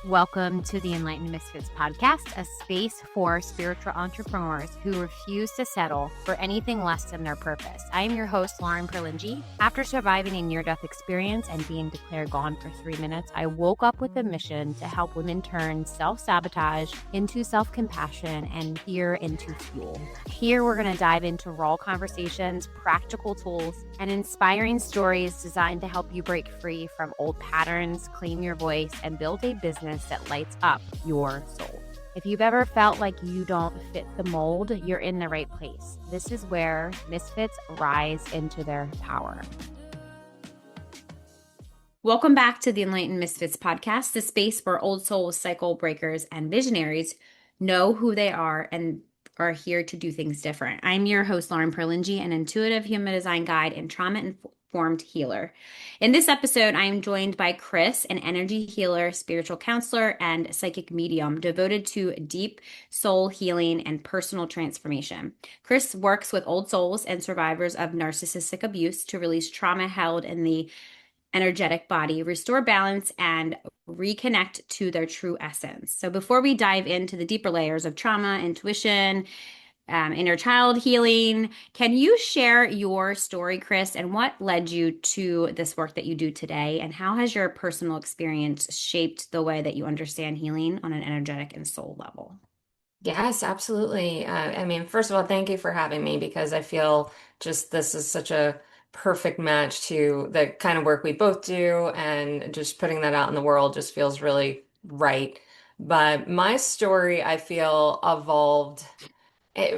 Welcome to the Enlightened Misfits podcast, a space for spiritual entrepreneurs who refuse to settle for anything less than their purpose. I am your host, Lauren Perlingi. After surviving a near-death experience and being declared gone for 3 minutes, I woke up with a mission to help women turn self-sabotage into self-compassion and fear into fuel. Here, we're going to dive into raw conversations, practical tools, and inspiring stories designed to help you break free from old patterns, claim your voice, and build a business that lights up your soul. If you've ever felt like you don't fit the mold, you're in the right place. This is where Misfits rise into their power. Welcome back to the Enlightened Misfits podcast, the space where old souls, cycle breakers, and visionaries know who they are and are here to do things different. I'm your host, Lauren Perlingi, an intuitive human design guide and trauma-informed healer. In this episode, I am joined by Chris, an energy healer, spiritual counselor, and psychic medium devoted to deep soul healing and personal transformation. Chris works with old souls and survivors of narcissistic abuse to release trauma held in the energetic body, restore balance, and reconnect to their true essence. So before we dive into the deeper layers of trauma, intuition, inner child healing, can you share your story, Chris, and what led you to this work that you do today? And how has your personal experience shaped the way that you understand healing on an energetic and soul level? Yes, absolutely. First of all, thank you for having me because I feel just this is such a perfect match to the kind of work we both do, and just putting that out in the world just feels really right. But my story, I feel, evolved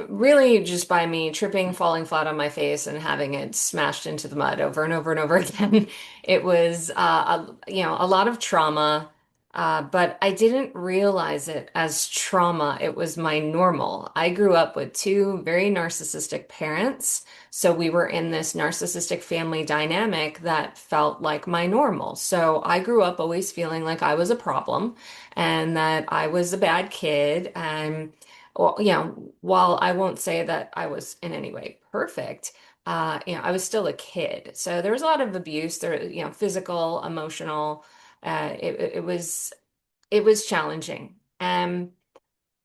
really just by me tripping, falling flat on my face, and having it smashed into the mud over and over and over again. It was, a lot of trauma, but I didn't realize it as trauma. It was my normal. I grew up with two very narcissistic parents, so we were in this narcissistic family dynamic that felt like my normal. So I grew up always feeling like I was a problem and that I was a bad kid, and well, while I won't say that I was in any way perfect, I was still a kid. So there was a lot of abuse there, physical, emotional. It was challenging.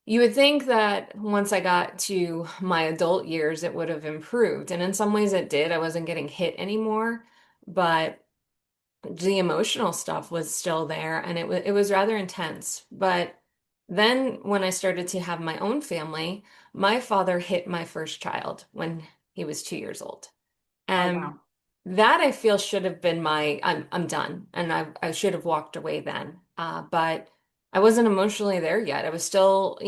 You would think that once I got to my adult years, it would have improved. And in some ways it did. I wasn't getting hit anymore, but the emotional stuff was still there, and it was rather intense. But then when I started to have my own family, my father hit my first child when he was 2 years old. Oh, And wow. that I feel should have been my I'm done, and I should have walked away then. But I wasn't emotionally there yet. I was still,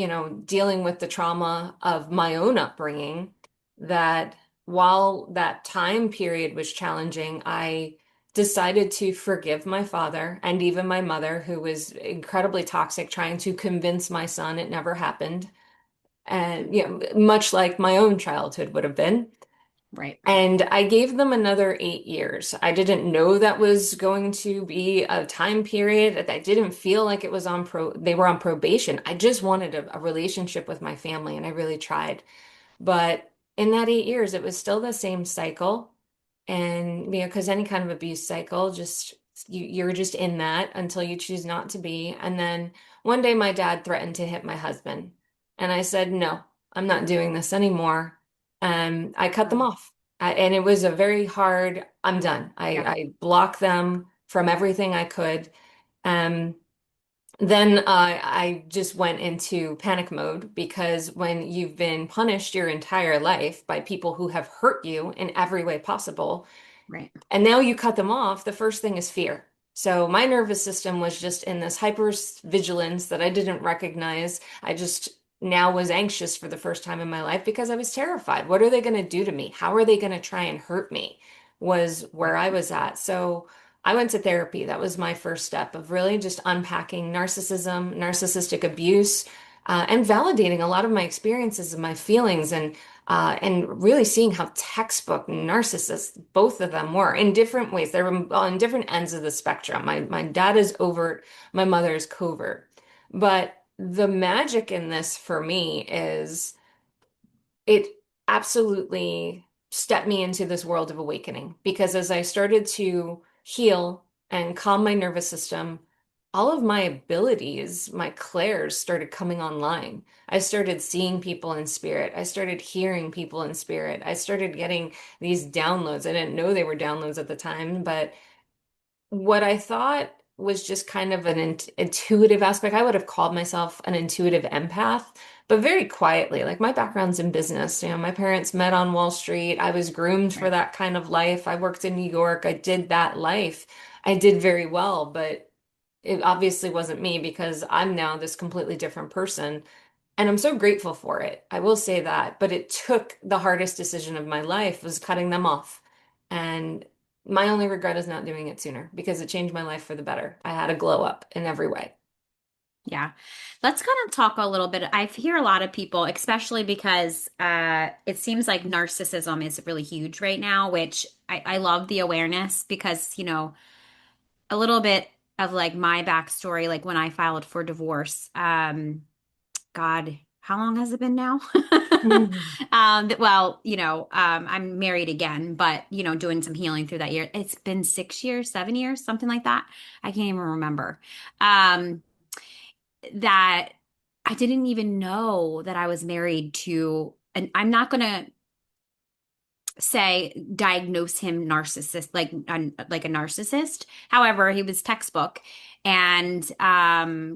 dealing with the trauma of my own upbringing, that while that time period was challenging, I decided to forgive my father and even my mother, who was incredibly toxic, trying to convince my son it never happened. And, much like my own childhood would have been. Right. And I gave them another 8 years. I didn't know that was going to be a time period. I didn't feel like it was they were on probation. I just wanted a relationship with my family, and I really tried. But in that 8 years, it was still the same cycle. And because any kind of abuse cycle, just you're just in that until you choose not to be. And then one day my dad threatened to hit my husband. And I said, no, I'm not doing this anymore. And I cut them Wow. off. And it was a very hard, I'm done. Yeah. I blocked them from everything I could. Um, then I just went into panic mode, because when you've been punished your entire life by people who have hurt you in every way possible, Right. and now you cut them off, the first thing is fear. So my nervous system was just in this hyper vigilance that I didn't recognize. I just now was anxious for the first time in my life because I was terrified. What are they going to do to me? How are they going to try and hurt me? Was where I was at. So I went to therapy. That was my first step of really just unpacking narcissism, narcissistic abuse, and validating a lot of my experiences and my feelings, and really seeing how textbook narcissists both of them were in different ways. They were on different ends of the spectrum. My dad is overt, my mother is covert. But the magic in this for me is it absolutely stepped me into this world of awakening, because as I started to heal and calm my nervous system, all of my abilities, my clairs started coming online. I started seeing people in spirit. I started hearing people in spirit. I started getting these downloads. I didn't know they were downloads at the time, but what I thought was just kind of an intuitive aspect. I would have called myself an intuitive empath, but very quietly. Like my background's in business. My parents met on Wall Street. I was groomed for Right. that kind of life. I worked in New York. I did that life. I did very well, but it obviously wasn't me because I'm now this completely different person. And I'm so grateful for it. I will say that. But it took the hardest decision of my life was cutting them off. And my only regret is not doing it sooner because it changed my life for the better. I had a glow up in every way. Yeah. Let's kind of talk a little bit. I hear a lot of people, especially because it seems like narcissism is really huge right now, which I love the awareness because, a little bit of like my backstory, like when I filed for divorce, God, how long has it been now? Mhm. Well, I'm married again, but doing some healing through that year. It's been 6 years, 7 years, something like that. I can't even remember. Um, that I didn't even know that I was married to, and I'm not gonna say diagnose him narcissist like a narcissist. However, he was textbook and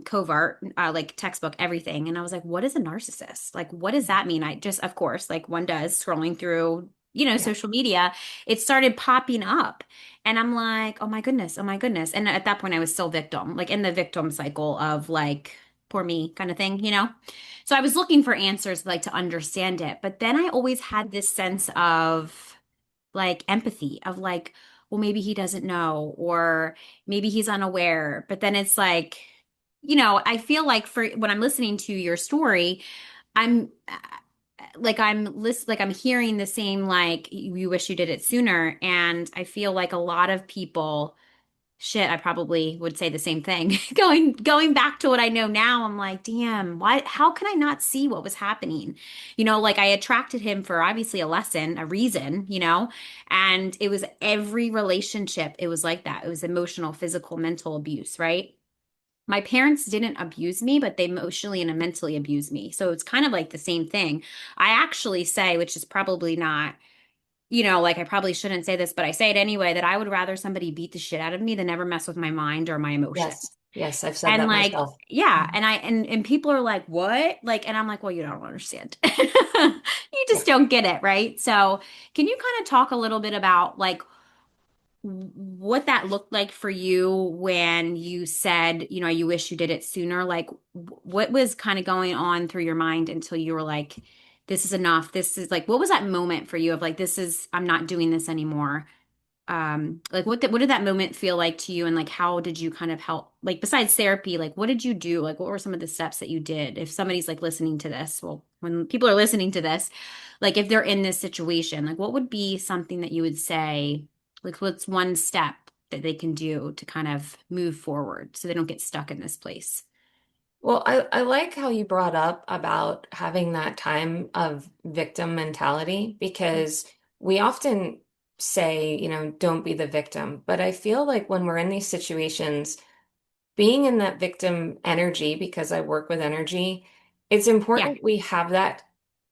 covert, like textbook everything. And I was like, what is a narcissist? Like, what does that mean? I just, of course, like one does scrolling through, Yeah. social media, it started popping up. And I'm like, oh my goodness, oh my goodness. And at that point, I was still victim, like in the victim cycle of like, poor me kind of thing. So I was looking for answers, like to understand it. But then I always had this sense of like empathy of like, well, maybe he doesn't know, or maybe he's unaware. But then it's like, I feel like for when I'm listening to your story, I'm like I'm hearing the same like you wish you did it sooner. And I feel like a lot of people. Shit, I probably would say the same thing. Going back to what I know now, I'm like, damn, why how can I not see what was happening? Like I attracted him for obviously a lesson, a reason. And it was every relationship, it was like that. It was emotional, physical, mental abuse, right? My parents didn't abuse me, but they emotionally and mentally abused me. So it's kind of like the same thing. I actually say, which is probably not like I probably shouldn't say this, but I say it anyway, that I would rather somebody beat the shit out of me than ever mess with my mind or my emotions. Yes. Yes, I've said And that like, myself. yeah, and people are like, "What?" Like, and I'm like, "Well, you don't understand. You Yeah. just don't get it, right?" So, can you kind of talk a little bit about like what that looked like for you when you said, you wish you did it sooner? Like, what was kind of going on through your mind until you were like, this is enough. This is like, what was that moment for you of like, I'm not doing this anymore? Like what did that moment feel like to you? And like, how did you kind of help? Like, besides therapy, like, what did you do? Like, what were some of the steps that you did? If somebody's like listening to this, well, when people are listening to this, like, if they're in this situation, like, what would be something that you would say? Like, what's one step that they can do to kind of move forward so they don't get stuck in this place? Well, I like how you brought up about having that time of victim mentality because we often say, don't be the victim. But I feel like when we're in these situations, being in that victim energy, because I work with energy, it's Yeah, important we have that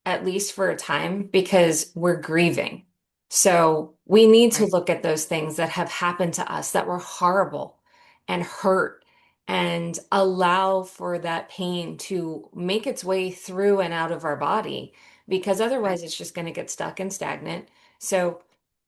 at least for a time because we're grieving. So we need to right, look at those things that have happened to us that were horrible and hurt and allow for that pain to make its way through and out of our body because right, otherwise it's just going to get stuck and stagnant. So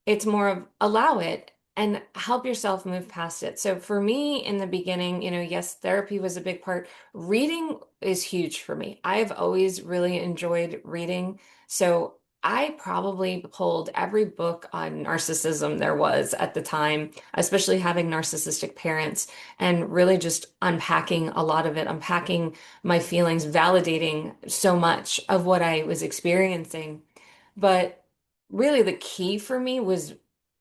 it's more of allow it and help yourself move past it. So for me in the beginning, yes, therapy was a big part. Reading is huge for me. I've always really enjoyed reading. So I probably pulled every book on narcissism there was at the time, especially having narcissistic parents, and really just unpacking a lot of it, unpacking my feelings, validating so much of what I was experiencing. But really, the key for me was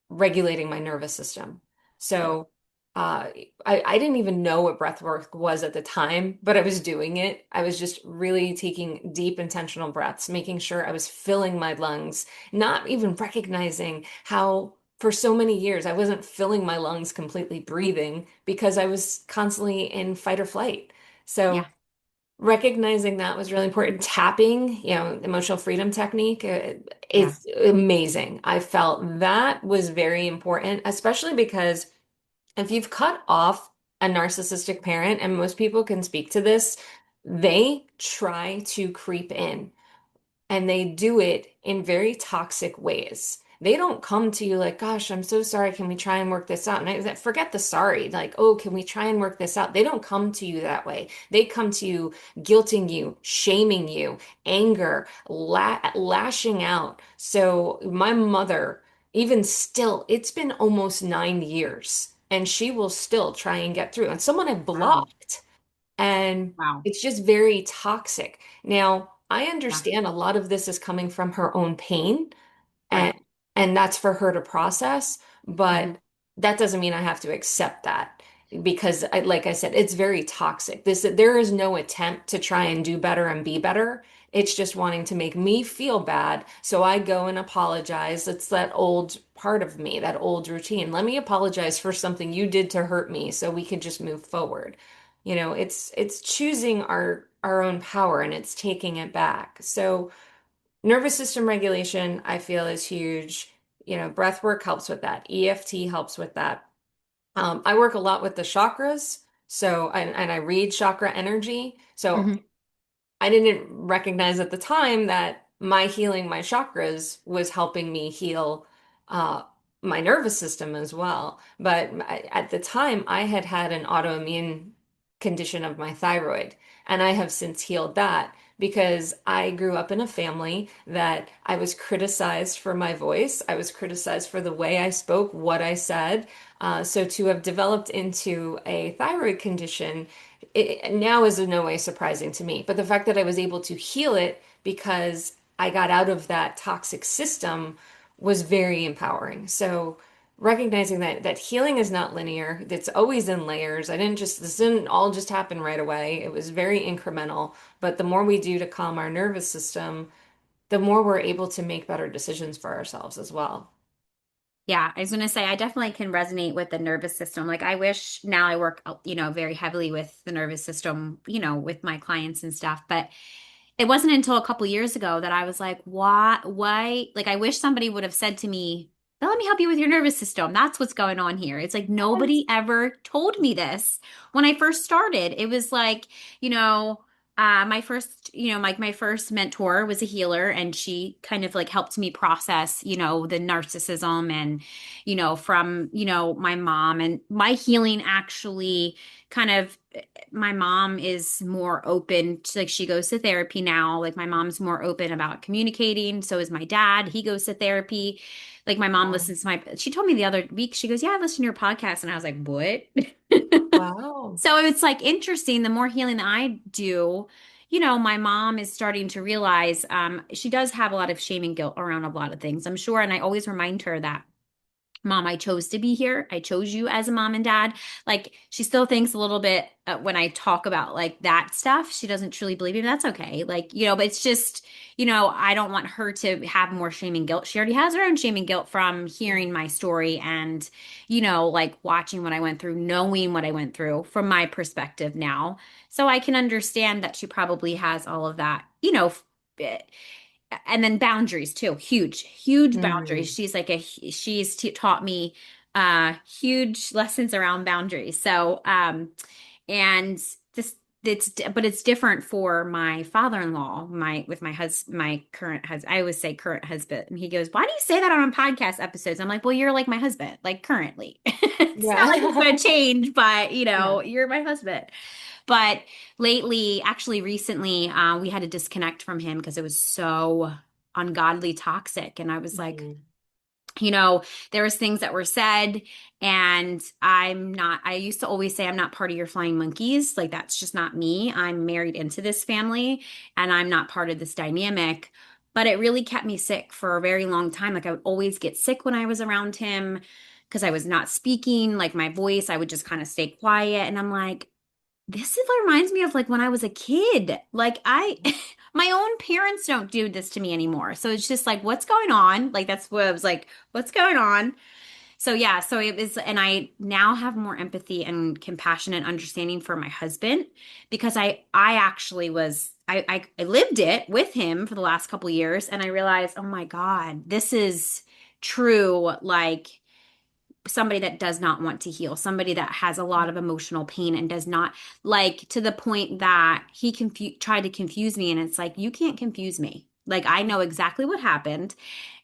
regulating my nervous system. So uh, I didn't even know what breath work was at the time, but I was doing it. I was just really taking deep, intentional breaths, making sure I was filling my lungs, not even recognizing how for so many years, I wasn't filling my lungs completely breathing because I was constantly in fight or flight. So Yeah. recognizing that was really important. Tapping, emotional freedom technique, Yeah. it's amazing. I felt that was very important, especially because if you've cut off a narcissistic parent, and most people can speak to this, they try to creep in and they do it in very toxic ways. They don't come to you like, gosh, I'm so sorry. Can we try and work this out? And forget the sorry. Like, oh, can we try and work this out? They don't come to you that way. They come to you guilting you, shaming you, anger, lashing out. So my mother, even still, it's been almost 9 years, and she will still try and get through. And someone I Wow. blocked. And Wow. it's just very toxic. Now, I Yeah. understand a lot of this is coming from her own pain, and Right. that's for her to process, but Hmm. that doesn't mean I have to accept that because like I said, it's very toxic. There is no attempt to try and do better and be better. It's just wanting to make me feel bad. So I go and apologize. It's that old part of me, that old routine. Let me apologize for something you did to hurt me so we can just move forward. It's choosing our own power and it's taking it back. So nervous system regulation, I feel, is huge. Breath work helps with that. EFT helps with that. I work a lot with the chakras. So, and I read chakra energy. So Hmm. I didn't recognize at the time that my healing my chakras was helping me heal uh, my nervous system as well. But at the time, I had had an autoimmune condition of my thyroid, and I have since healed that because I grew up in a family that I was criticized for my voice. I was criticized for the way I spoke, what I said. So to have developed into a thyroid condition it now is in no way surprising to me. But the fact that I was able to heal it because I got out of that toxic system was very empowering. So recognizing that healing is not linear, it's always in layers. This didn't all just happen right away. It was very incremental. But the more we do to calm our nervous system, the more we're able to make better decisions for ourselves as well. Yeah, I was gonna say I definitely can resonate with the nervous system. Like I wish now I work, very heavily with the nervous system, with my clients and stuff. But it wasn't until a couple years ago that I was like, why? Like I wish somebody would have said to me, let me help you with your nervous system. That's what's going on here. It's like Yes. nobody ever told me this when I first started. It was like, you know, my first, my first mentor was a healer and she kind of like helped me process, the narcissism and, from, my mom and my healing actually kind of my mom is more open to like she goes to therapy now. Like my mom's more open about communicating. So is my dad. He goes to therapy. Like my mom Wow. listens to she told me the other week, she goes, yeah, I listen to your podcast. And I was like, what? Wow. So it's like interesting. The more healing that I do, my mom is starting to realize she does have a lot of shame and guilt around a lot of things, I'm sure. And I always remind her that Mom, I chose to be here. I chose you as a mom and dad. Like she still thinks a little bit when I talk about like that stuff. She doesn't truly believe me. That's okay. Like, but it's just, I don't want her to have more shame and guilt. She already has her own shame and guilt from hearing my story and, like watching what I went through, knowing what I went through from my perspective now. So I can understand that she probably has all of that, and then boundaries too, huge boundaries. Mm. She's like she's taught me huge lessons around boundaries. So and this it's but it's different for my father-in-law, my current husband. I always say current husband, and he goes, why do you say that on podcast episodes? I'm like, well, you're like my husband, like currently. It's not like it's Yeah. gonna change, but Yeah. you're my husband. But lately, actually recently, we had to disconnect from him because it was so ungodly toxic. And I was like, Mhm. there was things that were said, and I used to always say, I'm not part of your flying monkeys. Like, that's just not me. I'm married into this family, and I'm not part of this dynamic. But it really kept me sick for a very long time. Like, I would always get sick when I was around him because I was not speaking, like my voice, I would just kind of stay quiet. And I'm like, this is what reminds me of like when I was a kid. Like my own parents don't do this to me anymore. So it's just like, what's going on? Like, that's what I was like, what's going on? So yeah, so it was, and I now have more empathy and compassion and understanding for my husband because I actually was I lived it with him for the last couple of years, and I realized, oh my God, this is true. Like somebody that does not want to heal, somebody that has a lot of emotional pain and does not like to the point that he tried to confuse me, and it's like you can't confuse me. Like I know exactly what happened,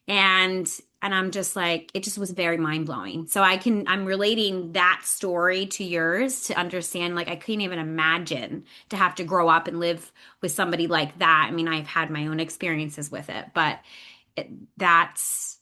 and I'm just like it just was very mind-blowing. So I'm relating that story to yours to understand like I couldn't even imagine to have to grow up and live with somebody like that. I mean, I've had my own experiences with it, but it, that's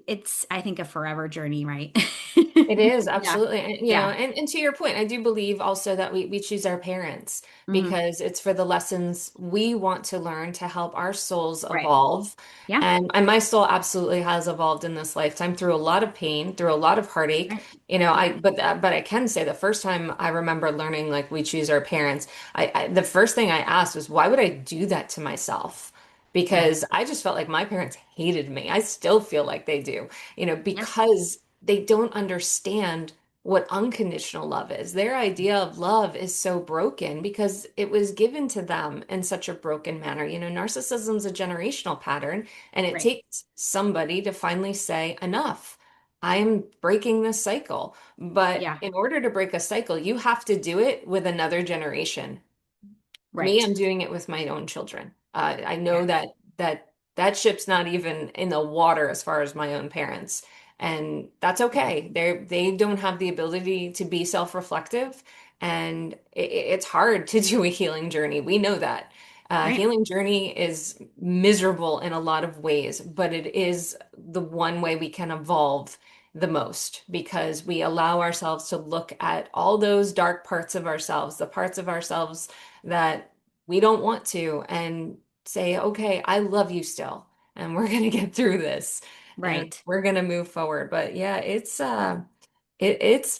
it's I think a forever journey, right? It is Yeah. absolutely, and, Yeah. and to your point, I do believe also that we choose our parents Hmm. because it's for the lessons we want to learn to help our souls Right. evolve. Yeah. And my soul absolutely has evolved in this lifetime through a lot of pain, through a lot of heartache. Right. I Yeah. but I can say the first time I remember learning like we choose our parents, the first thing I asked was why would I do that to myself? Yeah. Because I just felt like my parents hated me. I still feel like they do, Yeah. because they don't understand what unconditional love is. Their idea of love is so broken because it was given to them in such a broken manner. Narcissism is a generational pattern, and it Right. takes somebody to finally say, enough. I'm breaking this cycle. But Yeah. in order to break a cycle, you have to do it with another generation. Me, Right. I'm doing it with my own children. I Yeah. know that ship's not even in the water as far as my own parents, and that's okay. They don't have the ability to be self-reflective, and it's hard to do a healing journey. We know that. Right. Healing journey is miserable in a lot of ways, but it is the one way we can evolve the most because we allow ourselves to look at all those dark parts of ourselves, the parts of ourselves that we don't want to, and say, okay, I love you still, and we're gonna get through this, and Right. we're gonna move forward. But yeah, it's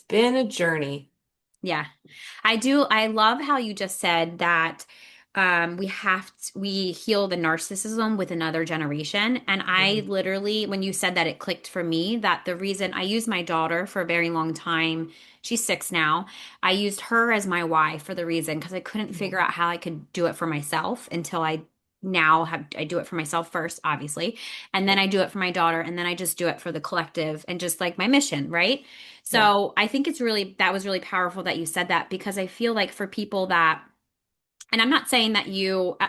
been a journey. Yeah. I do. I love how you just said that we heal the narcissism with another generation. And I Mhm. literally, when you said that, it clicked for me that the reason I used my daughter for a very long time, she's 6 now. I used her as my why for the reason because I couldn't figure Mhm. out how I could do it for myself until I now have I do it for myself first, obviously, and then Yep. I do it for my daughter, and then I just do it for the collective and just like my mission, right? Yeah. So I think that was really powerful that you said that because I feel like for people that, and I'm not saying that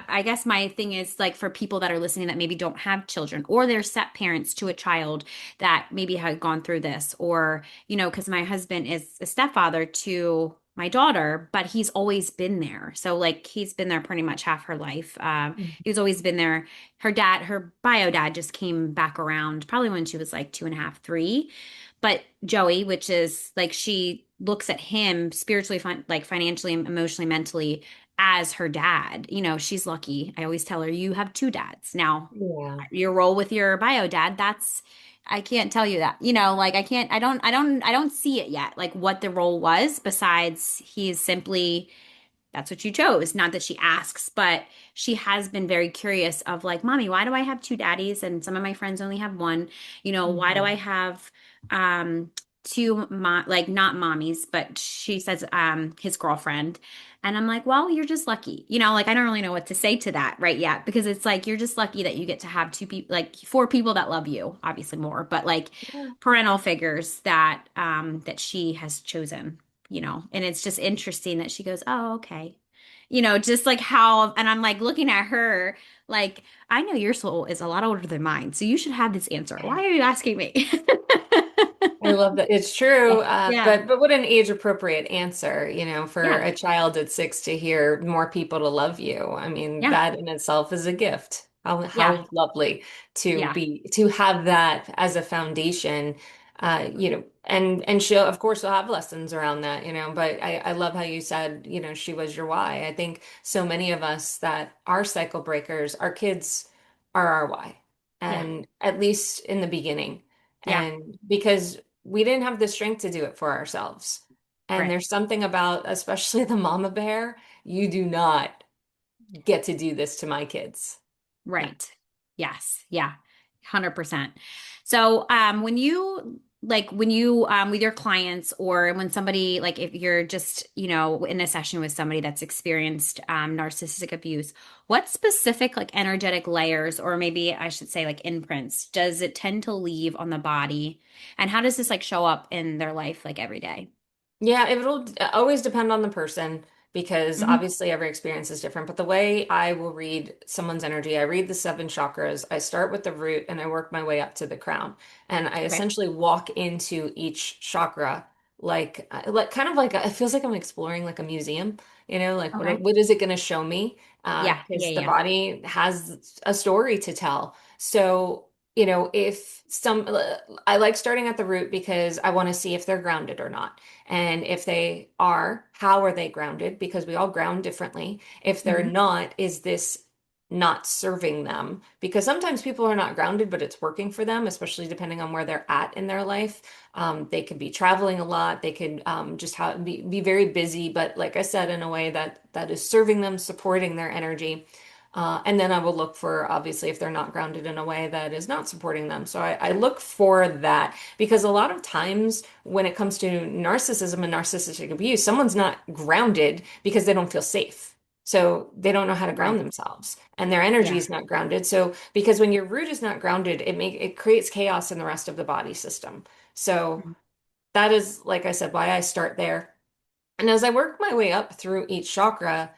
I guess my thing is like for people that are listening that maybe don't have children or they're step parents to a child that maybe had gone through this, or, because my husband is a stepfather to my daughter, but he's always been there. So like he's been there pretty much half her life. Mhm. He's always been there. Her bio dad just came back around probably when she was like 2.5, 3. But Joey, which is like she looks at him spiritually, like financially, emotionally, mentally as her dad. She's lucky. I always tell her, you have two dads. Now, Yeah. your role with your bio dad, I can't tell you that. Like I don't see it yet, like what the role was besides he's simply that's what you chose. Not that she asks, but she has been very curious of like, mommy, why do I have two daddies? And some of my friends only have one. Why do I Mhm. have um like not mommies, but she says his girlfriend. And I'm like, well, you're just lucky. Like I don't really know what to say to that right yet because it's like you're just lucky that you get to have two people, like four people that love you, obviously more, but like Yeah. parental figures that she has chosen, and it's just interesting that she goes, oh, okay. Just like how, and I'm like looking at her, like, I know your soul is a lot older than mine, so you should have this answer. Why are you asking me? I love that. It's true. Yeah. But what an age appropriate answer, for Yeah. a child at 6 to hear more people to love you. I mean, Yeah. that in itself is a gift. Yeah. How lovely Yeah. to have that as a foundation, and she'll of course will have lessons around that, but I love how you said, she was your why. I think so many of us that are cycle breakers, our kids are our why, Yeah. and at least in the beginning. Yeah. And because we didn't have the strength to do it for ourselves. And Right. there's something about, especially the mama bear, you do not. get to do this to my kids. Yeah. Right. Yes. Yeah. 100%. So, when you when you with your clients, or when somebody, like if you're just, in a session with somebody that's experienced narcissistic abuse, what specific like energetic layers, or maybe I should say like imprints, does it tend to leave on the body? And how does this like show up in their life like every day? Yeah, it will always depend on the person because Hmm. obviously every experience is different. But the way I will read someone's energy, I read the seven chakras. I start with the root and I work my way up to the crown. And I Okay. essentially walk into each chakra like kind of like it feels like I'm exploring like a museum, like Okay. what is it going to show me? Yeah. Yeah. Because the Yeah. body has a story to tell. So if I like starting at the root because I want to see if they're grounded or not. And if they are, how are they grounded? Because we all ground differently. If they're Hmm. not, is this not serving them? Because sometimes people are not grounded, but it's working for them, especially depending on where they're at in their life. They could be traveling a lot. They could just be very busy, but like I said, in a way that is serving them, supporting their energy. And then I will look for, obviously, if they're not grounded in a way that is not supporting them. So I look for that because a lot of times when it comes to narcissism and narcissistic abuse, someone's not grounded because they don't feel safe. So they don't know how to ground Right. themselves and their energy Yeah. is not grounded. So because when your root is not grounded, it creates chaos in the rest of the body system. So Mhm. that is, like I said, why I start there. And as I work my way up through each chakra,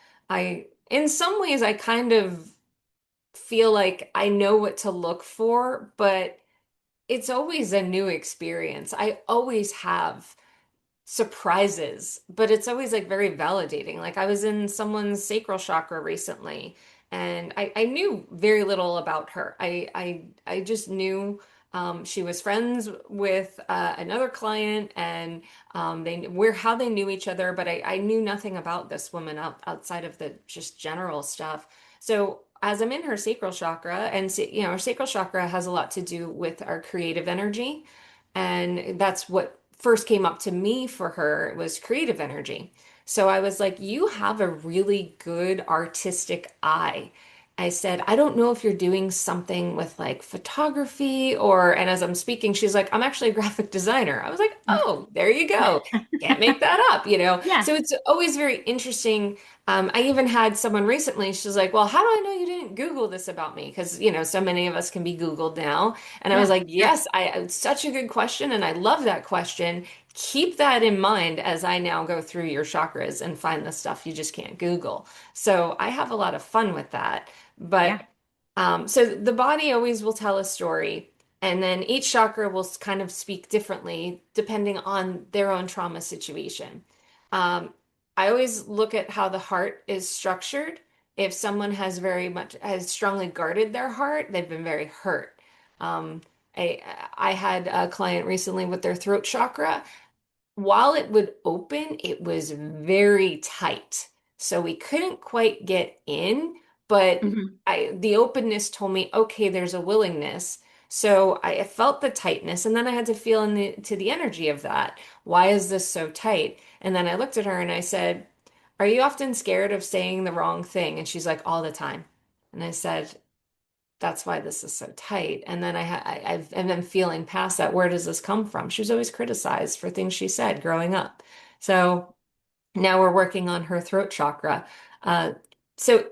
in some ways, I kind of feel like I know what to look for, but it's always a new experience. I always have surprises, but it's always like very validating. Like I was in someone's sacral chakra recently, and I knew very little about her. I just knew she was friends with another client, and how they knew each other, but I knew nothing about this woman outside of the just general stuff. So as I'm in her sacral chakra, and our sacral chakra has a lot to do with our creative energy. And that's what first came up to me for her was creative energy. So I was like, you have a really good artistic eye. I said, I don't know if you're doing something with like photography and as I'm speaking, she's like, I'm actually a graphic designer. I was like, oh, there you go. Can't make that up. Yeah. So it's always very interesting. I even had someone recently, she's like, well, how do I know you didn't Google this about me? Because, so many of us can be Googled now. And I was Yeah. like, Yeah. yes, it's such a good question. And I love that question. Keep that in mind as I now go through your chakras and find the stuff you just can't Google. So I have a lot of fun with that. Yeah. But so the body always will tell a story. And then each chakra will kind of speak differently depending on their own trauma situation. Um, I always look at how the heart is structured. If someone has strongly guarded their heart, they've been very hurt. Um, I, I had a client recently with their throat chakra. While it would open, it was very tight. So we couldn't quite get in, but Hmm. the openness told me, okay, there's a willingness. So I felt the tightness, and then I had to feel to the energy of that. Why is this so tight? And then I looked at her and I said, are you often scared of saying the wrong thing? And she's like, all the time. And I said, that's why this is so tight. And then I've been feeling past that. Where does this come from? She was always criticized for things she said growing up. So now we're working on her throat chakra. Uh, so,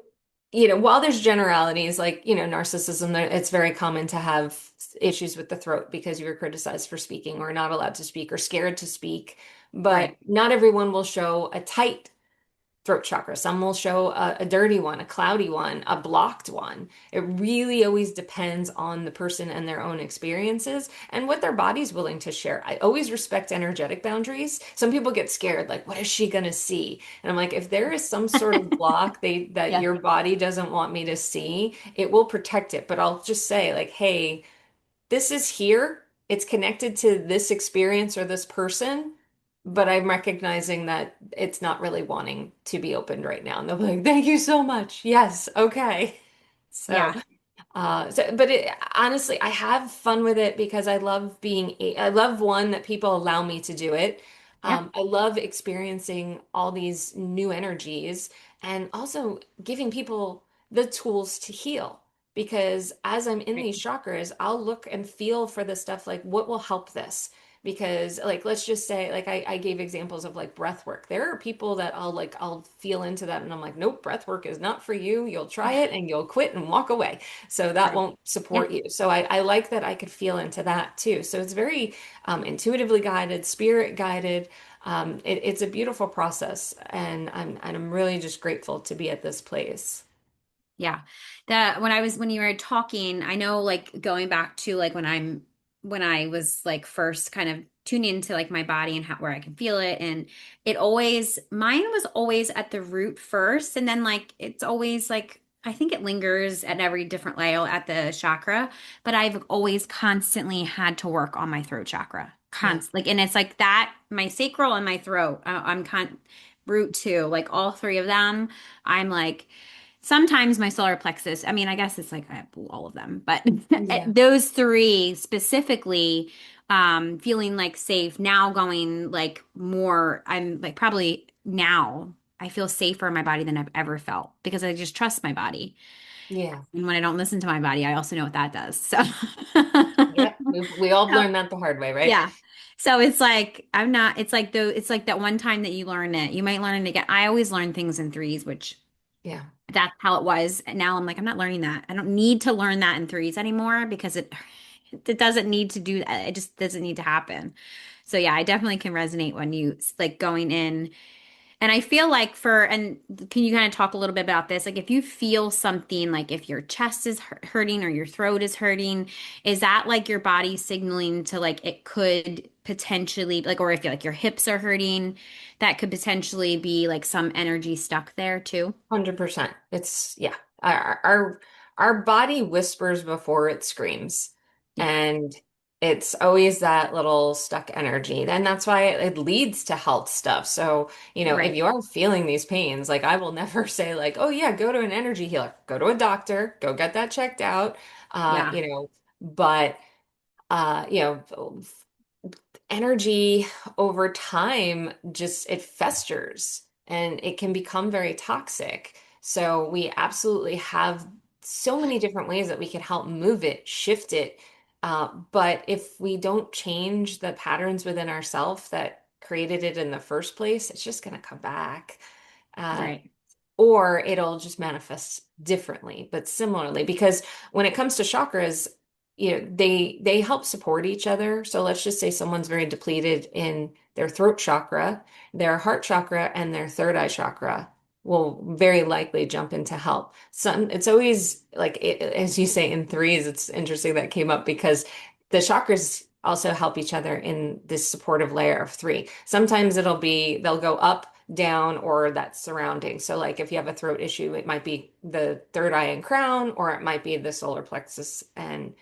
while there's generalities like, narcissism, it's very common to have issues with the throat because you were criticized for speaking or not allowed to speak or scared to speak. But Right. not everyone will show a tight throat chakra. Some will show a dirty one, a cloudy one, a blocked one. It really always depends on the person and their own experiences and what their body's willing to share. I always respect energetic boundaries. Some people get scared, like, what is she gonna see? And I'm like, if there is some sort of block that Yeah. your body doesn't want me to see, it will protect it. But I'll just say, like, hey, this is here. It's connected to this experience or this person, but I'm recognizing that it's not really wanting to be opened right now. And they'll be like, thank you so much. Yes, okay. So, Yeah. but honestly, I have fun with it because I love one that people allow me to do it. Yep. I love experiencing all these new energies and also giving people the tools to heal. Because as I'm in Right. these chakras, I'll look and feel for the stuff like what will help this. Because like let's just say like I gave examples of like breath work. There are people that I'll feel into that and I'm like, nope, breath work is not for you. You'll try it and you'll quit and walk away. So that Right. won't Yeah. support you. So I like that I could feel into that too. So it's very intuitively guided, spirit guided. It's a beautiful process, and I'm really just grateful to be at this place. Yeah. That when you were talking, I know like going back to like when I was like first kind of tuning into like my body and how where I can feel it, and it always mine was always at the root first, and then like it's always like I think it lingers at every different layer at the chakra, but I've always constantly had to work on my throat chakra. Yeah. Like, and it's like that my sacral and my throat. I'm root two, like all three of them. I'm like sometimes my solar plexus, I mean, I guess it's like I have all of them, but Yeah. those three specifically, feeling like safe now going like more, I'm like probably now I feel safer in my body than I've ever felt because I just trust my body. Yeah. And when I don't listen to my body, I also know what that does. So, Yep. We all so learned that the hard way, right? yeah. So it's like I'm not, it's like though it's like that one time that you learn it. You might learn it again. I always learn things in threes, which Yeah. that's how it was. And now I'm like, I'm not learning that. I don't need to learn that in threes anymore because it doesn't need to do that. It just doesn't need to happen. So yeah, I definitely can resonate when you like going in. And I feel like and can you kind of talk a little bit about this? Like if you feel something, like if your chest is hurting or your throat is hurting, is that like your body signaling to like it could potentially like, or if like your hips are hurting, that could potentially be like some energy stuck there too? 100%. It's yeah. Our body whispers before it screams. Yeah. And it's always that little stuck energy. And that's why it leads to health stuff. So, if Right. you are feeling these pains, like I will never say like, "Oh yeah, go to an energy healer. Go to a doctor, go get that checked out." Yeah. But energy over time just it festers and it can become very toxic. So we absolutely have so many different ways that we can help move it, shift it. But if we don't change the patterns within ourselves that created it in the first place, it's just going to come back. Uh, Right. or it'll just manifest differently, but similarly, because when it comes to chakras, they help support each other. So let's just say someone's very depleted in their throat chakra, their heart chakra, and their third eye chakra will very likely jump in to help. It's always like as you say in threes, it's interesting that came up because the chakras also help each other in this supportive layer of three. Sometimes they'll go up, down, or that surrounding. So, like if you have a throat issue, it might be the third eye and crown, or it might be the solar plexus and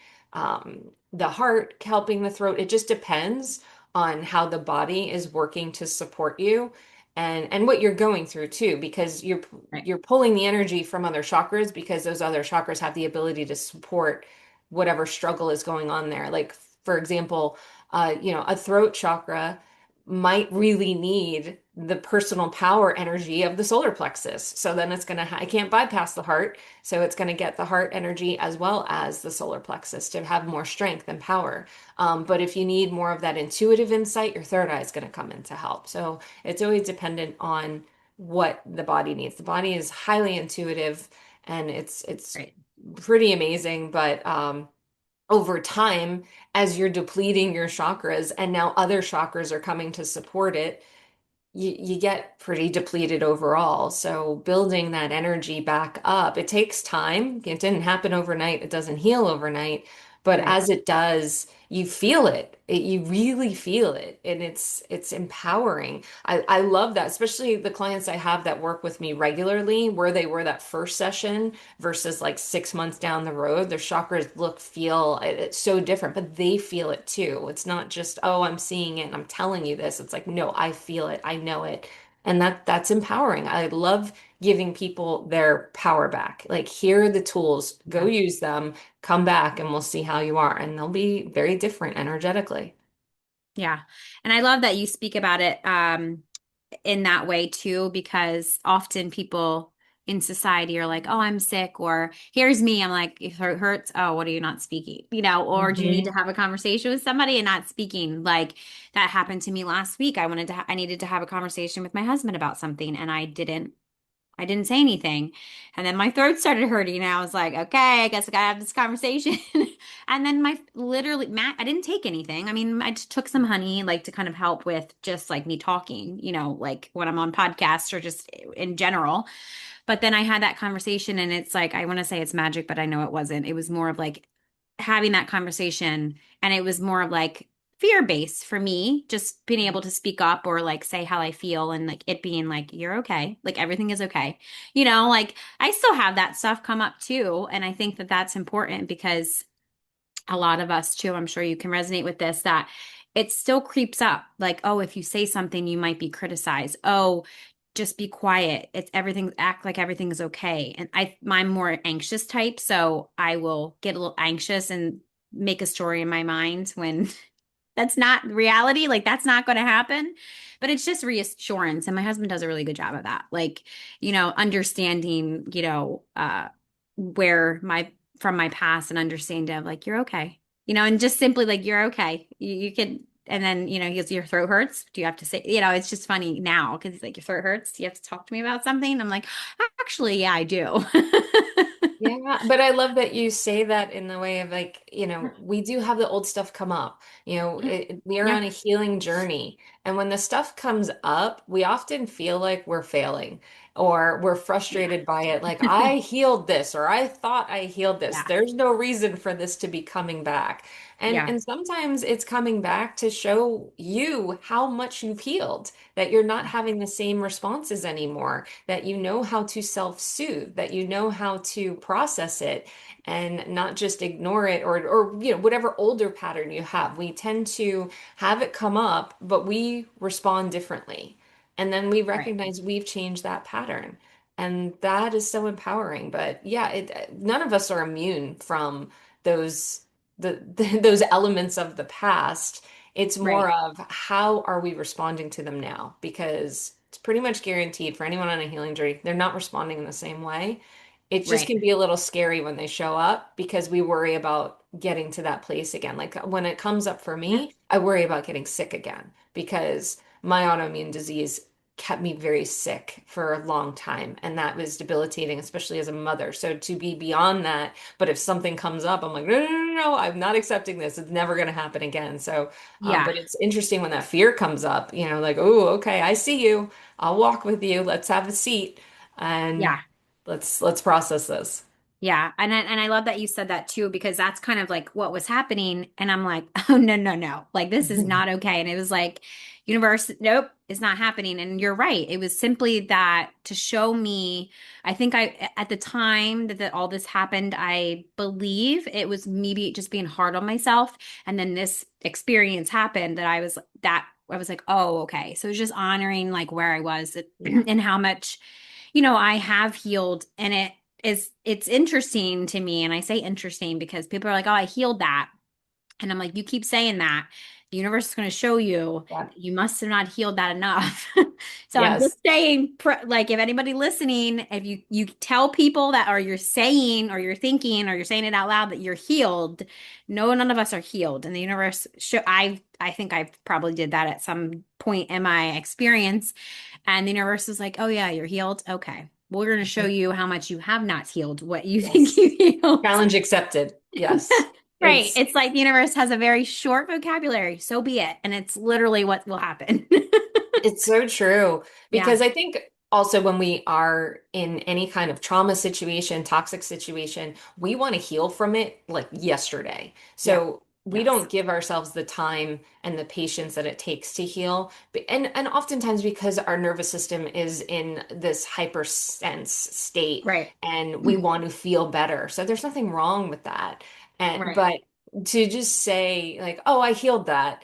the heart helping the throat. It just depends on how the body is working to support you and what you're going through too, because Right. you're pulling the energy from other chakras because those other chakras have the ability to support whatever struggle is going on there. Like for example, a throat chakra might really need the personal power energy of the solar plexus. So then I can't bypass the heart. So it's going to get the heart energy as well as the solar plexus to have more strength and power. But if you need more of that intuitive insight, your third eye is going to come in to help. So it's always dependent on what the body needs. The body is highly intuitive and it's Right. pretty amazing, but over time, as you're depleting your chakras and now other chakras are coming to support it, you get pretty depleted overall. So building that energy back up, it takes time. It didn't happen overnight. It doesn't heal overnight. But Right. as it does, you feel it. You really feel it. And it's empowering. I love that, especially the clients I have that work with me regularly, where they were that first session versus like 6 months down the road. Their chakras look, feel, it's so different, but they feel it too. It's not just, oh, I'm seeing it and I'm telling you this. It's like, no, I feel it. I know it. And that's empowering. I love giving people their power back. Like, here are the tools, go Yeah. use them, come back, and we'll see how you are. And they'll be very different energetically. Yeah. And I love that you speak about it in that way too, because often people in society are like, oh, I'm sick, or here's me. I'm like, if it hurts, oh, what are you not speaking? Or do you need to Hmm. have a conversation with somebody and not speaking? Like that happened to me last week. I needed to have a conversation with my husband about something and I didn't say anything. And then my throat started hurting and I was like, okay, I guess I gotta have this conversation. And then Matt, I didn't take anything. I mean, I just took some honey, like to kind of help with just like me talking, like when I'm on podcasts or just in general. But then I had that conversation and it's like, I want to say it's magic, but I know it wasn't. It was more of like having that conversation and it was more of like fear-based for me, just being able to speak up or like say how I feel and like it being like, you're okay. Like everything is okay. Like I still have that stuff come up too. And I think that that's important because a lot of us too, I'm sure you can resonate with this, that it still creeps up. Like, oh, if you say something, you might be criticized. Oh, just be quiet. It's everything, act like everything is okay. And I'm more anxious type, so I will get a little anxious and make a story in my mind when that's not reality. Like that's not going to happen. But it's just reassurance. And my husband does a really good job of that. Like, understanding, where from my past and understanding of like, you're okay. And just simply like, you're okay. You could, and then, he goes, your throat hurts. Do you have to say, it's just funny now because he's like, your throat hurts. Do you have to talk to me about something? I'm like, actually, yeah, I do. Yeah, but I love that you say that in the way of like, we do have the old stuff come up. We are Yeah. on a healing journey. And when the stuff comes up, we often feel like we're failing or we're Yeah. frustrated by it. Like, I healed this or I thought I healed this. Yeah. There's no reason for this to be coming back. And Yeah. and sometimes it's coming back to show you how much you've healed, that you're not having the same responses anymore, that you know how to self-soothe, that you know how to process it and not just ignore it or whatever older pattern you have. We tend to have it come up, but we respond differently. And then we Right. recognize we've changed that pattern. And that is so empowering. But yeah, none of us are immune from those those elements of the past. It's more Right. of how are we responding to them now? Because it's pretty much guaranteed for anyone on a healing journey, they're not responding in the same way. It just Right. can be a little scary when they show up because we worry about getting to that place again. Like when it comes up for Yeah. me, I worry about getting sick again because my autoimmune disease kept me very sick for a long time. And that was debilitating, especially as a mother. So to be beyond that, but if something comes up, I'm like, no, no, no, no, I'm not accepting this. It's never going to happen again. So, Yeah. but it's interesting when that fear comes up, like, oh, okay, I see you. I'll walk with you. Let's have a seat and Yeah. let's process this. Yeah, and I love that you said that too because that's kind of like what was happening and I'm like, "Oh no, no, no. Like this is not okay." And it was like, "Universe, nope, it's not happening." And you're right. It was simply that to show me, I think at the time that all this happened, I believe it was maybe just being hard on myself and then this experience happened that I was like, "Oh, okay." So it was just honoring like where I was Yeah. and how much I have healed and it's interesting to me. And I say interesting because people are like, oh, I healed that. And I'm like, you keep saying that. The universe is going to show you Yeah. that you must have not healed that enough. So I'm just Yes. saying, like, if anybody listening, if you tell people that, or you're saying, or you're thinking, or you're saying it out loud that you're healed, no, none of us are healed. And the universe show. I think I probably did that at some point in my experience. And the universe is like, oh yeah, you're healed. Okay. We're going to show you how much you have not healed, what you think Yes. you healed. Challenge accepted. Yes. Right. It's It's like the universe has a very short vocabulary. So be it. And it's literally what will happen. It's so true Yeah. because I think also when we are in any kind of trauma situation, toxic situation, we want to heal from it like yesterday. Yeah. So we Yes. don't give ourselves the time and the patience that it takes to heal. And oftentimes because our nervous system is in this hypersense state Right. and we want to feel better. So there's nothing wrong with that. And Right. but to just say like, "Oh, I healed that."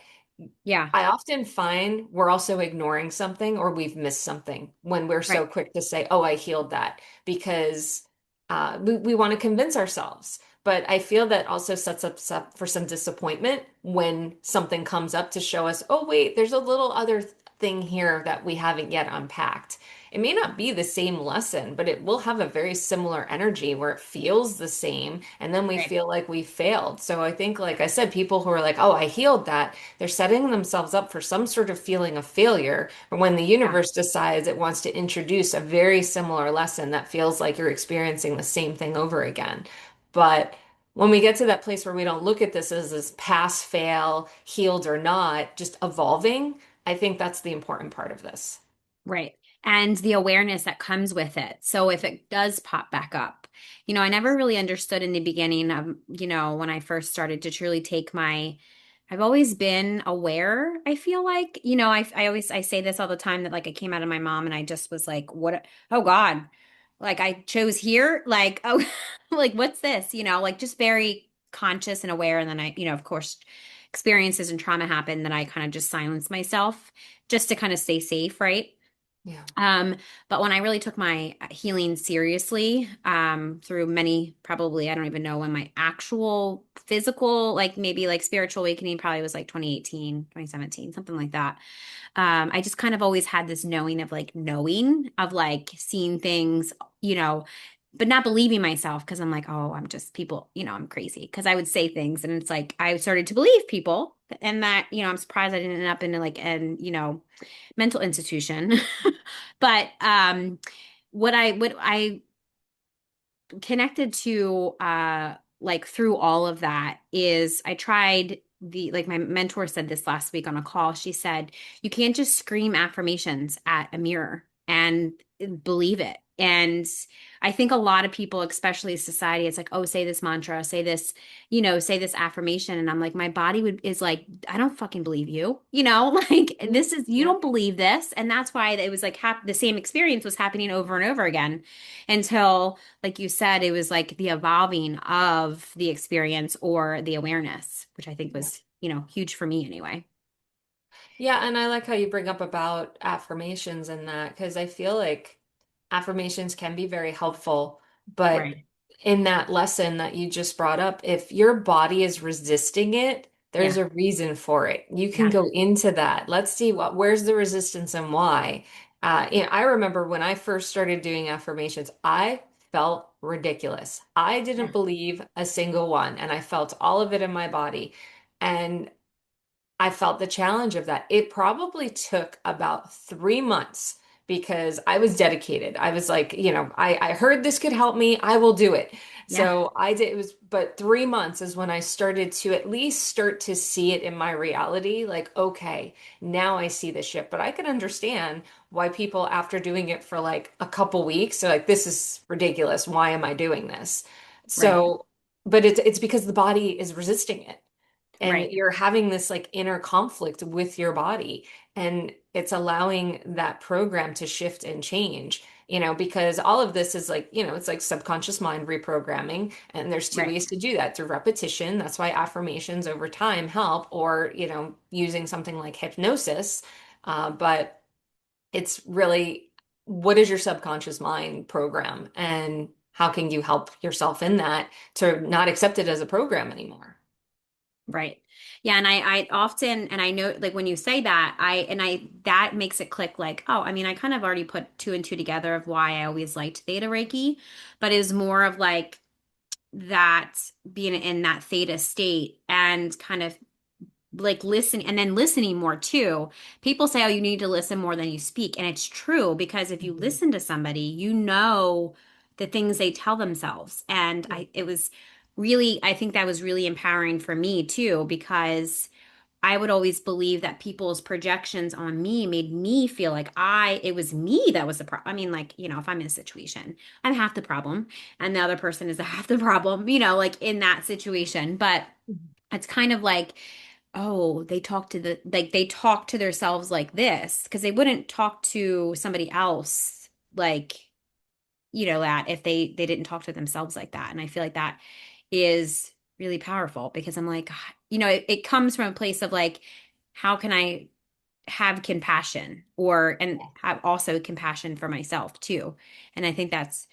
Yeah. I often find we're also ignoring something or we've missed something when we're so Right. quick to say, oh, I healed that, because we want to convince ourselves. But I feel that also sets us up for some disappointment when something comes up to show us, oh, wait, there's a little other thing here that we haven't yet unpacked. It may not be the same lesson, but it will have a very similar energy where it feels the same, and then we Right. feel like we failed. So I think, like I said, people who are like, oh, I healed that, they're setting themselves up for some sort of feeling of failure, or when the Yeah. universe decides it wants to introduce a very similar lesson that feels like you're experiencing the same thing over again. But when we get to that place where we don't look at this pass, fail, healed or not, just evolving, I think that's the important part of this. Right. And the awareness that comes with it. So if it does pop back up, I never really understood in the beginning of, when I first started to truly take I've always been aware, I feel like, I say this all the time that like I came out of my mom and I just was like, what, oh God, like I chose here, like, oh, like what's this, like just very conscious and aware. And then of course, experiences and trauma happened that I kind of just silenced myself just to kind of stay safe, right? Yeah. Um, but when I really took my healing seriously, through many, probably, I don't even know when my actual physical, like maybe like spiritual awakening probably was like 2018, 2017, something like that. I just kind of always had this knowing of like seeing things, you know, but not believing myself because I'm like, oh, I'm just people, I'm crazy. Because I would say things and it's like I started to believe people and that, I'm surprised I didn't end up in like mental institution. But what I connected to like through all of that is I tried like my mentor said this last week on a call. She said, you can't just scream affirmations at a mirror and believe it. And I think a lot of people, especially society, it's like, oh, say this mantra, say this, say this affirmation. And I'm like, my body is like, I don't fucking believe you, like this is, you Yeah. don't believe this. And that's why it was like the same experience was happening over and over again until like you said, it was like the evolving of the experience or the awareness, which I think Yeah. was, huge for me anyway. Yeah, and I like how you bring up about affirmations and that because I feel like affirmations can be very helpful, but Right. in that lesson that you just brought up, if your body is resisting it, there's Yeah. a reason for it. You can Yeah. go into that. Let's see where's the resistance and why. I remember when I first started doing affirmations, I felt ridiculous. I didn't Yeah. believe a single one, and I felt all of it in my body. And I felt the challenge of that. It probably took about 3 months because I was dedicated. I was like, I heard this could help me. I will do it. Yeah. So I did. It was, but 3 months is when I started to at least start to see it in my reality. Like, okay, now I see the shift. But I could understand why people, after doing it for like a couple weeks, are like, this is ridiculous. Why am I doing this? Right. So, but it's because the body is resisting it and Right. you're having this like inner conflict with your body and it's allowing that program to shift and change because all of this is like it's like subconscious mind reprogramming, and there's two Right. ways to do that: through repetition. That's why affirmations over time help, or using something like hypnosis. But it's really, what is your subconscious mind program, and how can you help yourself in that to not accept it as a program anymore? Right. Yeah. And I often, and I know like when you say that, that makes it click like, oh, I mean, I kind of already put two and two together of why I always liked Theta Reiki, but it was more of like that being in that theta state and kind of like listening and then listening more too. People say, oh, you need to listen more than you speak. And it's true because if you Mhm. listen to somebody, the things they tell themselves. And it was really, I think that was really empowering for me too, because I would always believe that people's projections on me made me feel like it was me that was the problem. I mean, like, if I'm in a situation, I'm half the problem and the other person is half the problem, like in that situation. But it's kind of like, oh, they talk to themselves like this because they wouldn't talk to somebody else like, that if they didn't talk to themselves like that. And I feel like that is really powerful because I'm like, it comes from a place of like, how can I have compassion and have also compassion for myself too. And I think that's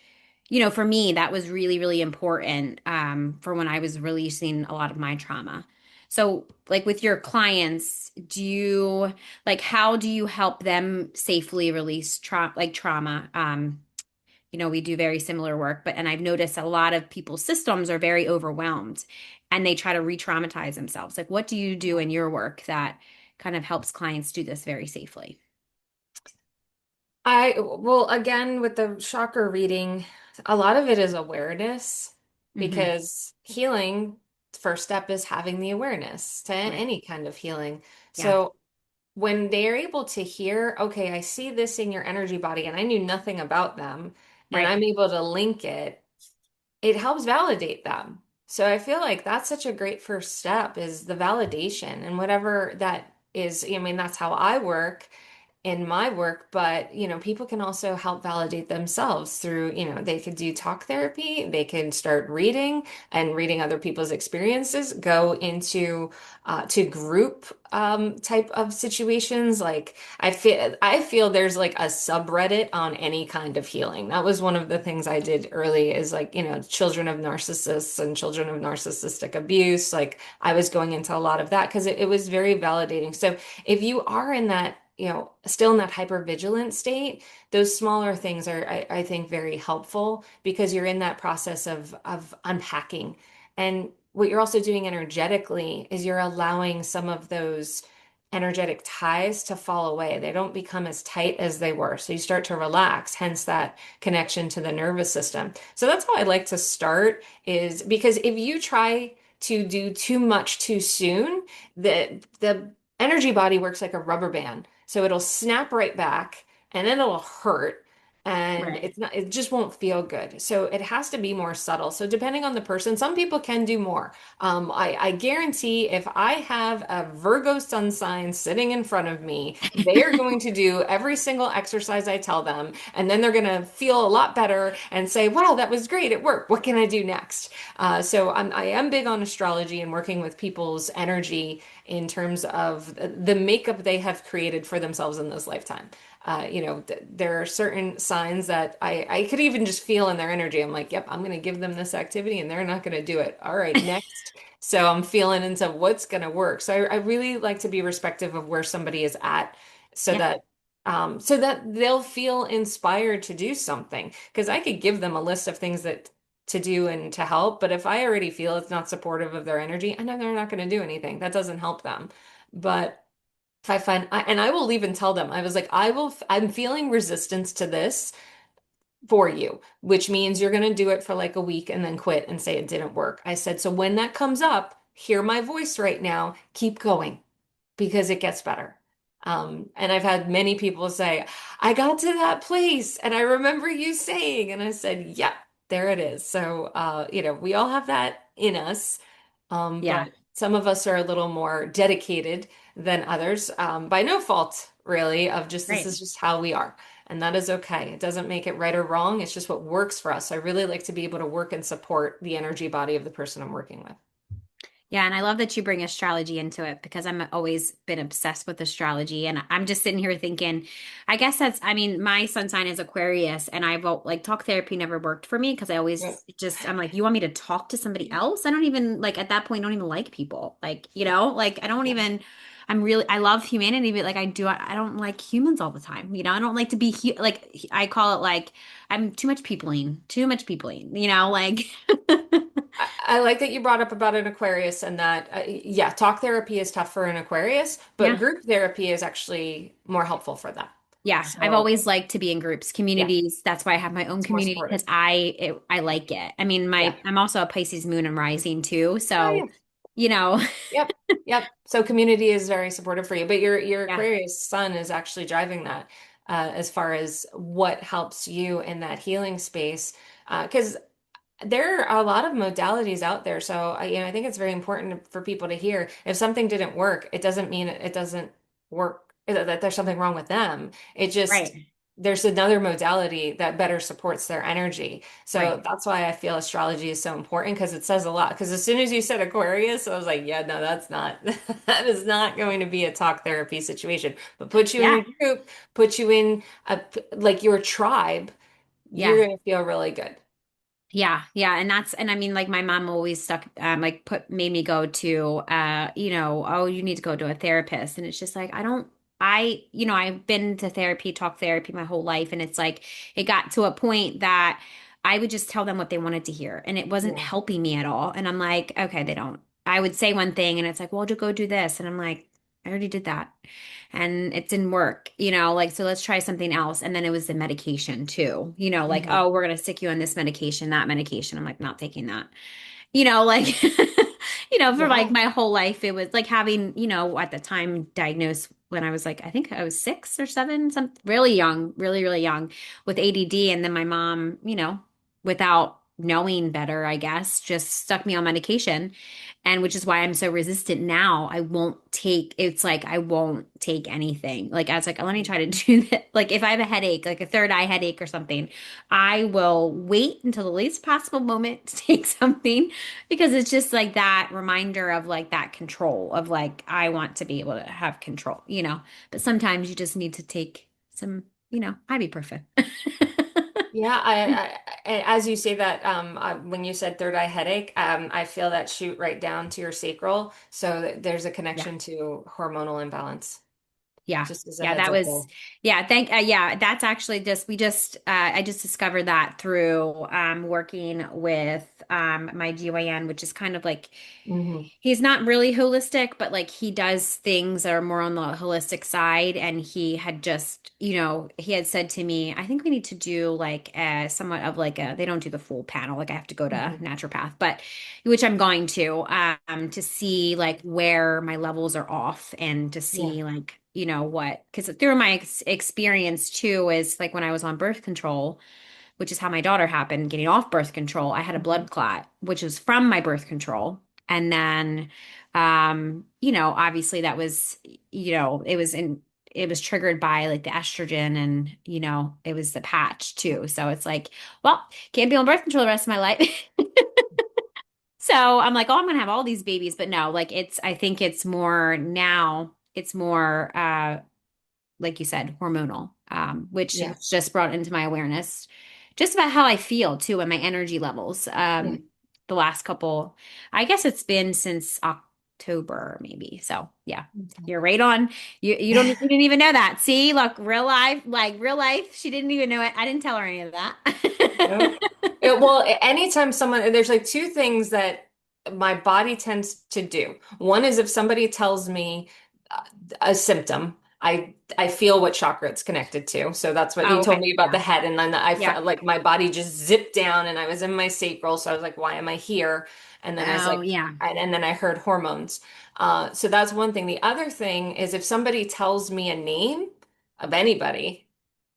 for me, that was really, really important for when I was releasing a lot of my trauma. So, like with your clients, how do you help them safely release trauma? We do very similar work, and I've noticed a lot of people's systems are very overwhelmed and they try to re-traumatize themselves. Like, what do you do in your work that kind of helps clients do this very safely? Well, again, with the chakra reading, a lot of it is awareness Hmm. because healing, first step is having the awareness to Right. any kind of healing. Yeah. So when they are able to hear, okay, I see this in your energy body and I knew nothing about them, and Right. I'm able to link it, it helps validate them. So I feel like that's such a great first step is the validation and whatever that is. I mean, that's how I work in my work, but people can also help validate themselves through, they could do talk therapy, they can start reading and reading other people's experiences, go into to group type of situations. Like I feel there's like a subreddit on any kind of healing. That was one of the things I did early is like, children of narcissists and children of narcissistic abuse. Like I was going into a lot of that because it was very validating. So if you are in that, still in that hypervigilant state, those smaller things are, I think, very helpful because you're in that process of unpacking. And what you're also doing energetically is you're allowing some of those energetic ties to fall away. They don't become as tight as they were. So you start to relax, hence that connection to the nervous system. So that's how I like to start is because if you try to do too much too soon, the energy body works like a rubber band. So it'll snap right back and then it'll hurt and Right. it just won't feel good. So it has to be more subtle. So depending on the person, some people can do more. I guarantee if I have a Virgo sun sign sitting in front of me, they are going to do every single exercise I tell them, and then they're going to feel a lot better and say, "Wow, that was great. It worked. What can I do next?" I am big on astrology and working with people's energy in terms of the makeup they have created for themselves in this lifetime. There are certain signs that I could even just feel in their energy. I'm like, yep, I'm going to give them this activity and they're not going to do it. All right, next. So I'm feeling into what's going to work. So I really like to be respectful of where somebody is at so Yeah. that so that they'll feel inspired to do something. Because I could give them a list of things that to do and to help, but if I already feel it's not supportive of their energy, I know they're not going to do anything. That doesn't help them. But if I find, and I will even tell them, I was like, I'm feeling resistance to this for you, which means you're going to do it for like a week and then quit and say it didn't work. I said, so when that comes up, hear my voice right now, keep going because it gets better. And I've had many people say, I got to that place and I remember you saying, and I said, yeah, there it is. So, we all have that in us. Yeah. But some of us are a little more dedicated than others, by no fault, really, of just this Right. is just how we are. And that is okay. It doesn't make it right or wrong. It's just what works for us. So I really like to be able to work and support the energy body of the person I'm working with. Yeah, and I love that you bring astrology into it because I'm always been obsessed with astrology. And I'm just sitting here thinking, I mean, my sun sign is Aquarius, and like talk therapy never worked for me because Yeah. I'm like, you want me to talk to somebody else? I don't even, like, at that point, don't even like people. Like, I don't even, I love humanity, but like, I don't like humans all the time. I don't like to be, I call it like, I'm too much peopling, like, I like that you brought up about an Aquarius and that, yeah, talk therapy is tough for an Aquarius, but yeah. group therapy is actually more helpful for them. Yeah, I've So, always liked to be in groups, yeah, communities. That's why I have my own it's more community supportive. because I like it. I mean, Yeah. I'm also a Pisces moon and rising too, Oh, so yeah. you know, Yep. Yep. So community is very supportive for you, but your yeah, Aquarius sun is actually driving that as far as what helps you in that healing space. Because there are a lot of modalities out there. So I think it's very important for people to hear if something didn't work, it doesn't mean it doesn't work, that there's something wrong with them. It just right, there's another modality that better supports their energy. right. So that's why I feel astrology is so important because it says a lot. Because as soon as you said Aquarius, I was like, yeah, no, that's not that is not going to be a talk therapy situation. But put you in Yeah, a group, put you in a like your tribe, you're yeah. going to feel really good. Yeah, yeah, and I mean, like my mom always stuck, like made me go to, oh, you need to go to a therapist, and it's just like I've been to therapy, talk therapy my whole life, and it's like it got to a point that I would just tell them what they wanted to hear, and it wasn't Yeah. helping me at all, and I'm like, okay, they don't. I would say one thing, and it's like, well, just go do this, and I'm like, I already did that and it didn't work, like, so let's try something else. And then it was the medication too, like, Hmm. oh, we're going to stick you on this medication, that medication. I'm like, not taking that, like, for like Yeah. my whole life, it was like having, at the time diagnosed when I was like, I think I was 6 or 7, some really young, really, really young with ADD. And then my mom, without knowing better, I guess, just stuck me on medication. And which is why I'm so resistant now. It's like I won't take anything. Like I was like, oh, let me try to do that. Like if I have a headache, like a third eye headache or something, I will wait until the least possible moment to take something because it's just like that reminder of like that control of like I want to be able to have control. But sometimes you just need to take some, ibuprofen. Yeah, as you say that, when you said third eye headache, I feel that shoot right down to your sacral. So there's a Yeah. connection to hormonal imbalance. Yeah. Just as a Yeah, heads that up was, there. yeah, that's actually I just discovered that through working with my GYN, which is kind of like, Hmm. he's not really holistic, but like he does things that are more on the holistic side. And he had just, he had said to me, I think we need to do like somewhat of like they don't do the full panel. Like I have to go to Hmm. naturopath, but which I'm going to see like where my levels are off and to Yeah. see like, what, because through my experience too, is like when I was on birth control, which is how my daughter happened, getting off birth control, I had a Hmm. blood clot, which was from my birth control. And then, obviously that was, it was triggered by like the estrogen and, it was the patch too. So it's like, well, can't be on birth control the rest of my life. So I'm like, oh, I'm gonna have all these babies, but no, like I think it's more now, it's more like you said, hormonal, which Yeah. was just brought into my awareness, just about how I feel too and my energy levels. Yeah. The last couple, I guess it's been since October, maybe. So yeah, you're right on. You didn't even know that. See, look, real life. She didn't even know it. I didn't tell her any of Nope. that. Well, anytime there's like two things that my body tends to do. One is if somebody tells me uh, a symptom, I feel what chakra it's connected to. So that's what you Oh, told okay. me about Yeah. the head, and then I Yeah. felt like my body just zipped down, and I was in my sacral. So I was like, why am I here? And then I was Oh, like, yeah. and then I heard hormones. So that's one thing. The other thing is if somebody tells me a name of anybody.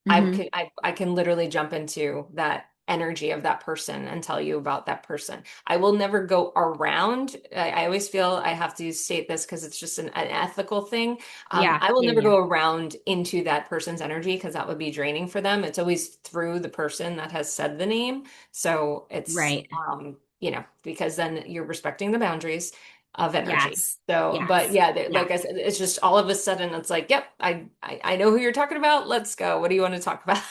Hmm. I can literally jump into that energy of that person and tell you about that person. I will never go around. I always feel I have to state this because it's just an ethical thing. Yeah. I will Yeah. never Yeah. go around into that person's energy because that would be draining for them. It's always through the person that has said the name. So it's, Right. because then you're respecting the boundaries of energy. Yes. So, but Yes. yeah, Yeah. like I said, it's just all of a sudden it's like, yep, I know who you're talking about. Let's go. What do you want to talk about?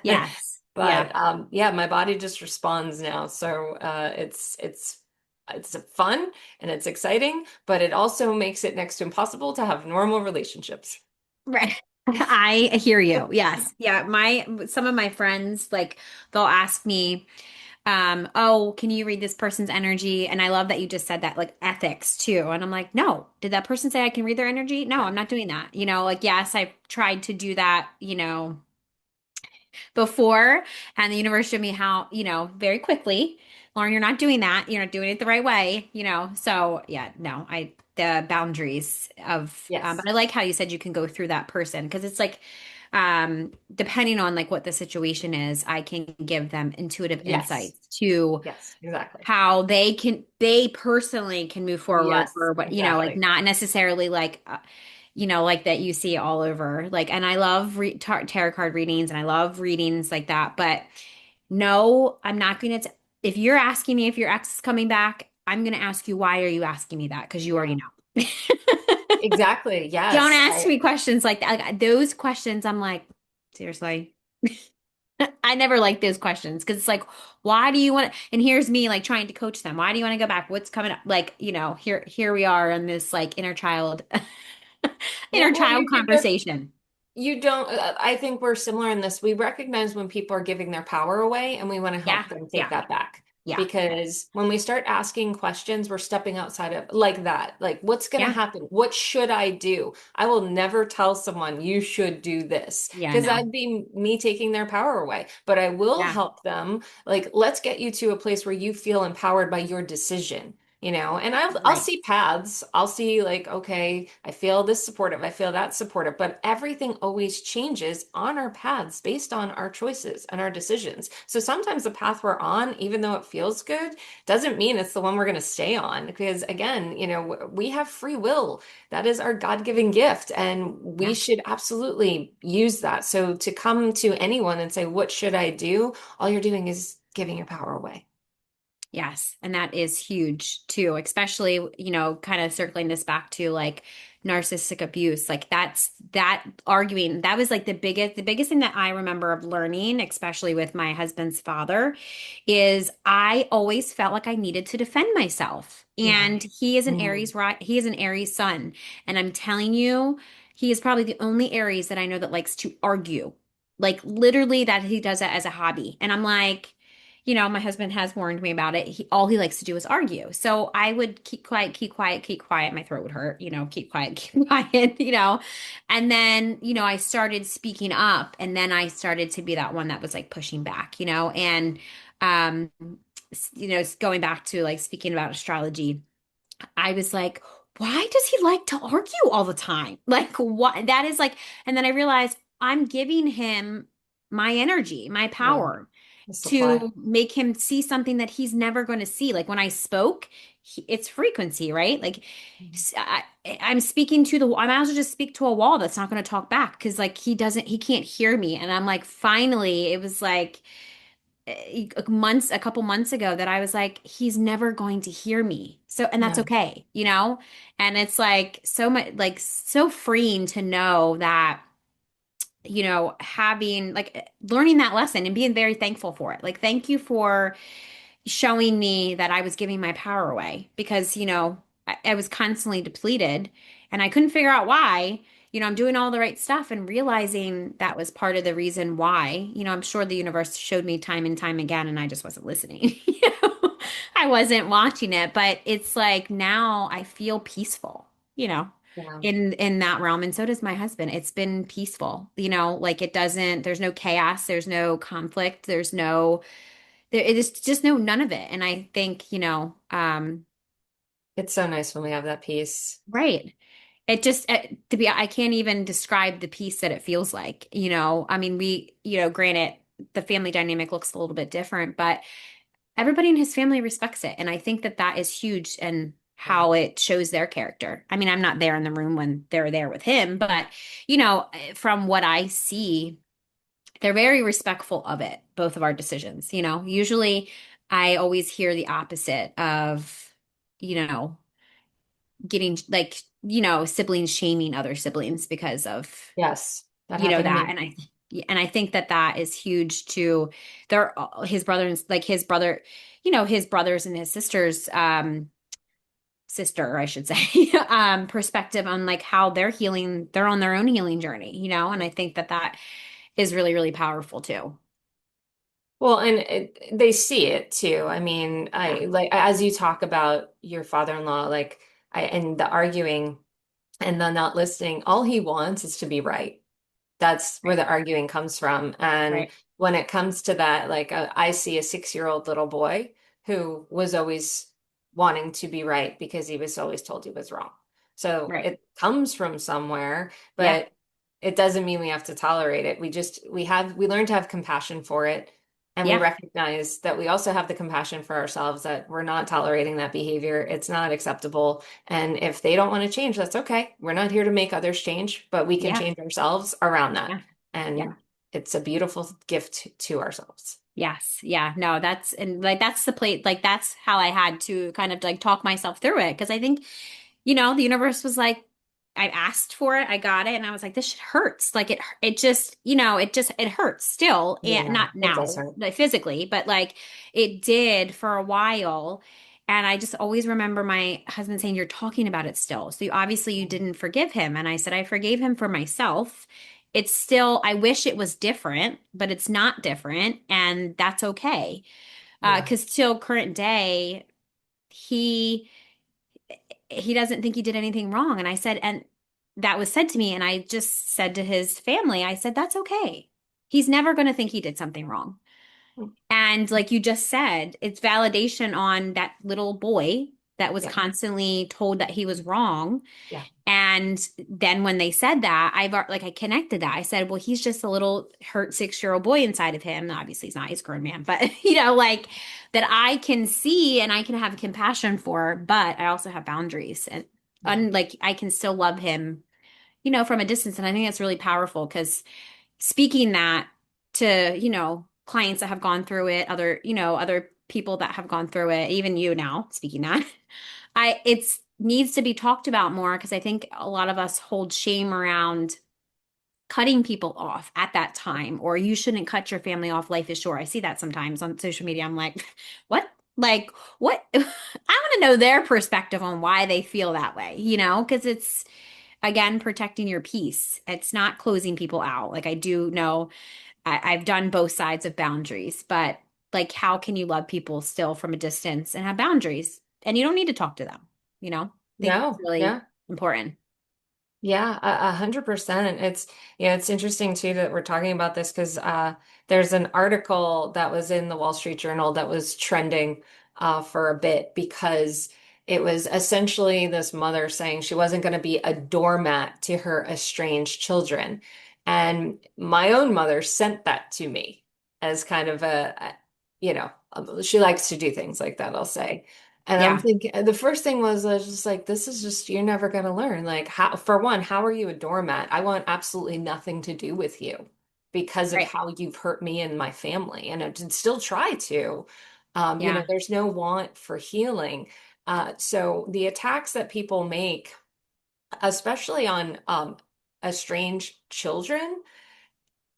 Yes. Yeah. But yeah, my body just responds now. So it's fun and it's exciting, but it also makes it next to impossible to have normal relationships. Right. I hear you. Yes. Yeah. Some of my friends, like, they'll ask me, oh, can you read this person's energy? And I love that you just said that, like ethics too. And I'm like, no, did that person say I can read their energy? No, I'm No. not doing that. Like, yes, I've tried to do that, before, and the universe showed me how, very quickly, Lauren, you're not doing that. You're not doing it the right way. So yeah, no, the boundaries of, but Yes. I like how you said you can go through that person because it's like, depending on like what the situation is, I can give them intuitive Yes. insights to Yes, exactly. how they personally can move forward Yes, or what, like exactly. not necessarily like, like that you see all over. Like, and I love tarot card readings and I love readings like that. But no, I'm not going to, if you're asking me if your ex is coming back, I'm going to ask you, why are you asking me that? Because you already Yeah. know. Exactly. Don't Yes. ask me questions like that. Like those questions, I'm like, seriously. I never like those questions because it's like, why do you want to? And here's me like trying to coach them. Why do you want to go back? What's coming up? Like, here we are in this like Yeah, inner well, child conversation. you don't, I think we're similar in this. We recognize when people are giving their power away and we want to Yeah, help them take yeah, that back. yeah, Because when we start asking questions, we're stepping outside of like that. Like, what's going to yeah, happen? What should I do? I will never tell someone you should do this yeah. because No, that'd be me taking their power away. But I will yeah, help them. Like, let's get you to a place where you feel empowered by your decision. And I'll right. see paths. I'll see like, okay, I feel this supportive, I feel that supportive, but everything always changes on our paths based on our choices and our decisions. So sometimes the path we're on, even though it feels good, doesn't mean it's the one we're going to stay on. Because again, we have free will. That is our God-given gift, and we Yeah. should absolutely use that. So to come to anyone and say, what should I do? All you're doing is giving your power away. Yes, and that is huge too, especially, kind of circling this back to like narcissistic abuse. Like that arguing, that was like the biggest thing that I remember of learning, especially with my husband's father, is I always felt like I needed to defend myself. Yeah. And he is an Mm, Aries, right? He is an Aries sun. And I'm telling you, he is probably the only Aries that I know that likes to argue. Like literally that he does that as a hobby. And I'm like, my husband has warned me about it. All he likes to do is argue. So I would keep quiet, keep quiet, keep quiet. My throat would hurt, keep quiet, keep quiet. And then, I started speaking up and then I started to be that one that was like pushing back. And, um, going back to like speaking about astrology, I was like, why does he like to argue all the time? Like, what? That is like, and then I realized I'm giving him my energy, my yeah. power The supply. to make him see something that he's never going to see. Like when I spoke, it's frequency, right? Like Mhm. I'm speaking to I might as well just speak to a wall that's not going to talk back because like he can't hear me. And I'm like, finally, it was like a couple months ago that I was like, he's never going to hear me. So, and that's Yeah. okay. And it's like so much, like so freeing to know that having like learning that lesson and being very thankful for it. Like, thank you for showing me that I was giving my power away because, I was constantly depleted and I couldn't figure out why. I'm doing all the right stuff and realizing that was part of the reason why. I'm sure the universe showed me time and time again and I just wasn't listening. I wasn't watching it, but it's like now I feel peaceful, you know Yeah. in that realm, and so does my husband. It's been peaceful, like there's no chaos, there's no conflict, it is just no none of it. And I think, It's so nice when we have that peace. right. It just I can't even describe the peace that it feels like. I mean, granted, the family dynamic looks a little bit different, but everybody in his family respects it. And I think that that is huge and Yeah. how it shows their character. I mean, I'm not there in the room when they're there with him, but from what I see, they're very respectful of it, both of our decisions. Usually I always hear the opposite of, you know, getting like, siblings shaming other siblings because of, Yes. That happened to that. me. And I think that that is huge to his brothers, like his brothers and his sisters, sister, I should say, perspective on like how they're on their own healing journey. And I think that that is really, really powerful too. Well, and they see it too. I mean, Yeah. I like as you talk about your father-in-law, like and the arguing and the not listening, all he wants is to be right. That's where Right. the arguing comes from. And Right. when it comes to that, like I see a 6-year-old little boy who was always wanting to be right because he was always told he was wrong. So Right. it comes from somewhere, Yeah. but it doesn't mean we have to tolerate it. We learn to have compassion for it. And we Yeah. recognize that we also have the compassion for ourselves that we're not tolerating that behavior. It's not acceptable. And if they don't want to change, that's okay. We're not here to make others change, but we can Yeah. change ourselves around that. Yeah. Yeah. And it's a beautiful gift to ourselves. Yes. Yeah. No, and like that's the plate. Like that's how I had to kind of like talk myself through it. Cause I think, the universe was like, I asked for it, I got it, and I was like, this shit hurts. Like it just, it hurts still, and Yeah, not it does now, hurt. like physically, but like it did for a while. And I just always remember my husband saying, "You're talking about it still. So obviously you didn't forgive him." And I said, "I forgave him for myself. It's still, I wish it was different, but it's not different, and that's okay." Yeah. Because till current day, he he doesn't think he did anything wrong. And I said, and that was said to me. And I just said to his family, I said, that's okay. He's never going to think he did something wrong. And like you just said, it's validation on that little boy that was Yeah. constantly told that he was wrong. Yeah. And then when they said that, I connected that. I said, well, he's just a little hurt 6-year-old boy inside of him. Obviously, he's not, he's a grown man, but like that I can see and I can have compassion for, but I also have boundaries and Yeah. like I can still love him, from a distance. And I think that's really powerful because speaking that to, clients that have gone through it, other people that have gone through it, even you now speaking that, it's needs to be talked about more because I think a lot of us hold shame around cutting people off at that time, or you shouldn't cut your family off. Life is short. I see that sometimes on social media. I'm like, what? Like, what? I want to know their perspective on why they feel that way, because it's, again, protecting your peace. It's not closing people out. Like, I do know I've done both sides of boundaries, but like, how can you love people still from a distance and have boundaries? And you don't need to talk to them, I think that's No. really Yeah. important. Yeah, 100%. It's interesting too that we're talking about this because there's an article that was in the Wall Street Journal that was trending for a bit because it was essentially this mother saying she wasn't going to be a doormat to her estranged children. And my own mother sent that to me as kind of she likes to do things like that, I'll say. And I'm Yeah, thinking the first thing was I was just like, this is just you're never gonna learn. Like how for one, how are you a doormat? I want absolutely nothing to do with you because of right. how you've hurt me and my family. And I did still try to. Yeah, There's no want for healing. So the attacks that people make, especially on estranged children,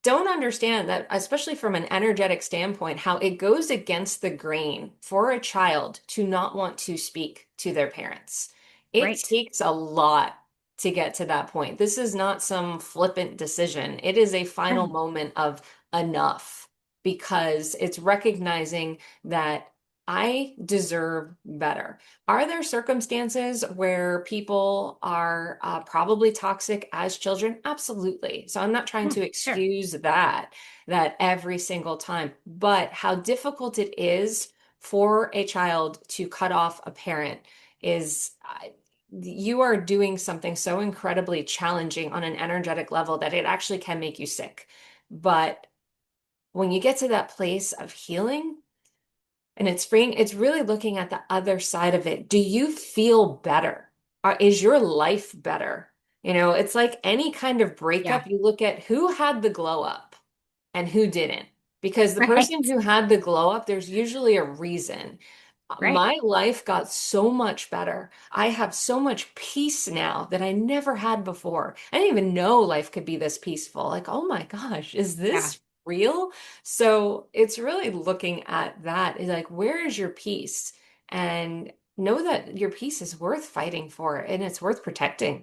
don't understand that, especially from an energetic standpoint, how it goes against the grain for a child to not want to speak to their parents. It right. takes a lot to get to that point. This is not some flippant decision. It is a final Right. moment of enough because it's recognizing that I deserve better. Are there circumstances where people are probably toxic as children? Absolutely. So I'm not trying Yeah, to sure. excuse that every single time, but how difficult it is for a child to cut off a parent is you are doing something so incredibly challenging on an energetic level that it actually can make you sick. But when you get to that place of healing, and it's freeing, it's really looking at the other side of it. Do you feel better? Is your life better? It's like any kind of Yeah, breakup, you look at who had the glow up and who didn't. Because the person right. who had the glow up, there's usually a reason. Right. My life got so much better. I have so much peace now that I never had before. I didn't even know life could be this peaceful. Like, oh my gosh, is Yeah, this real? So it's really looking at that is like, where is your peace? And know that your peace is worth fighting for and it's worth protecting.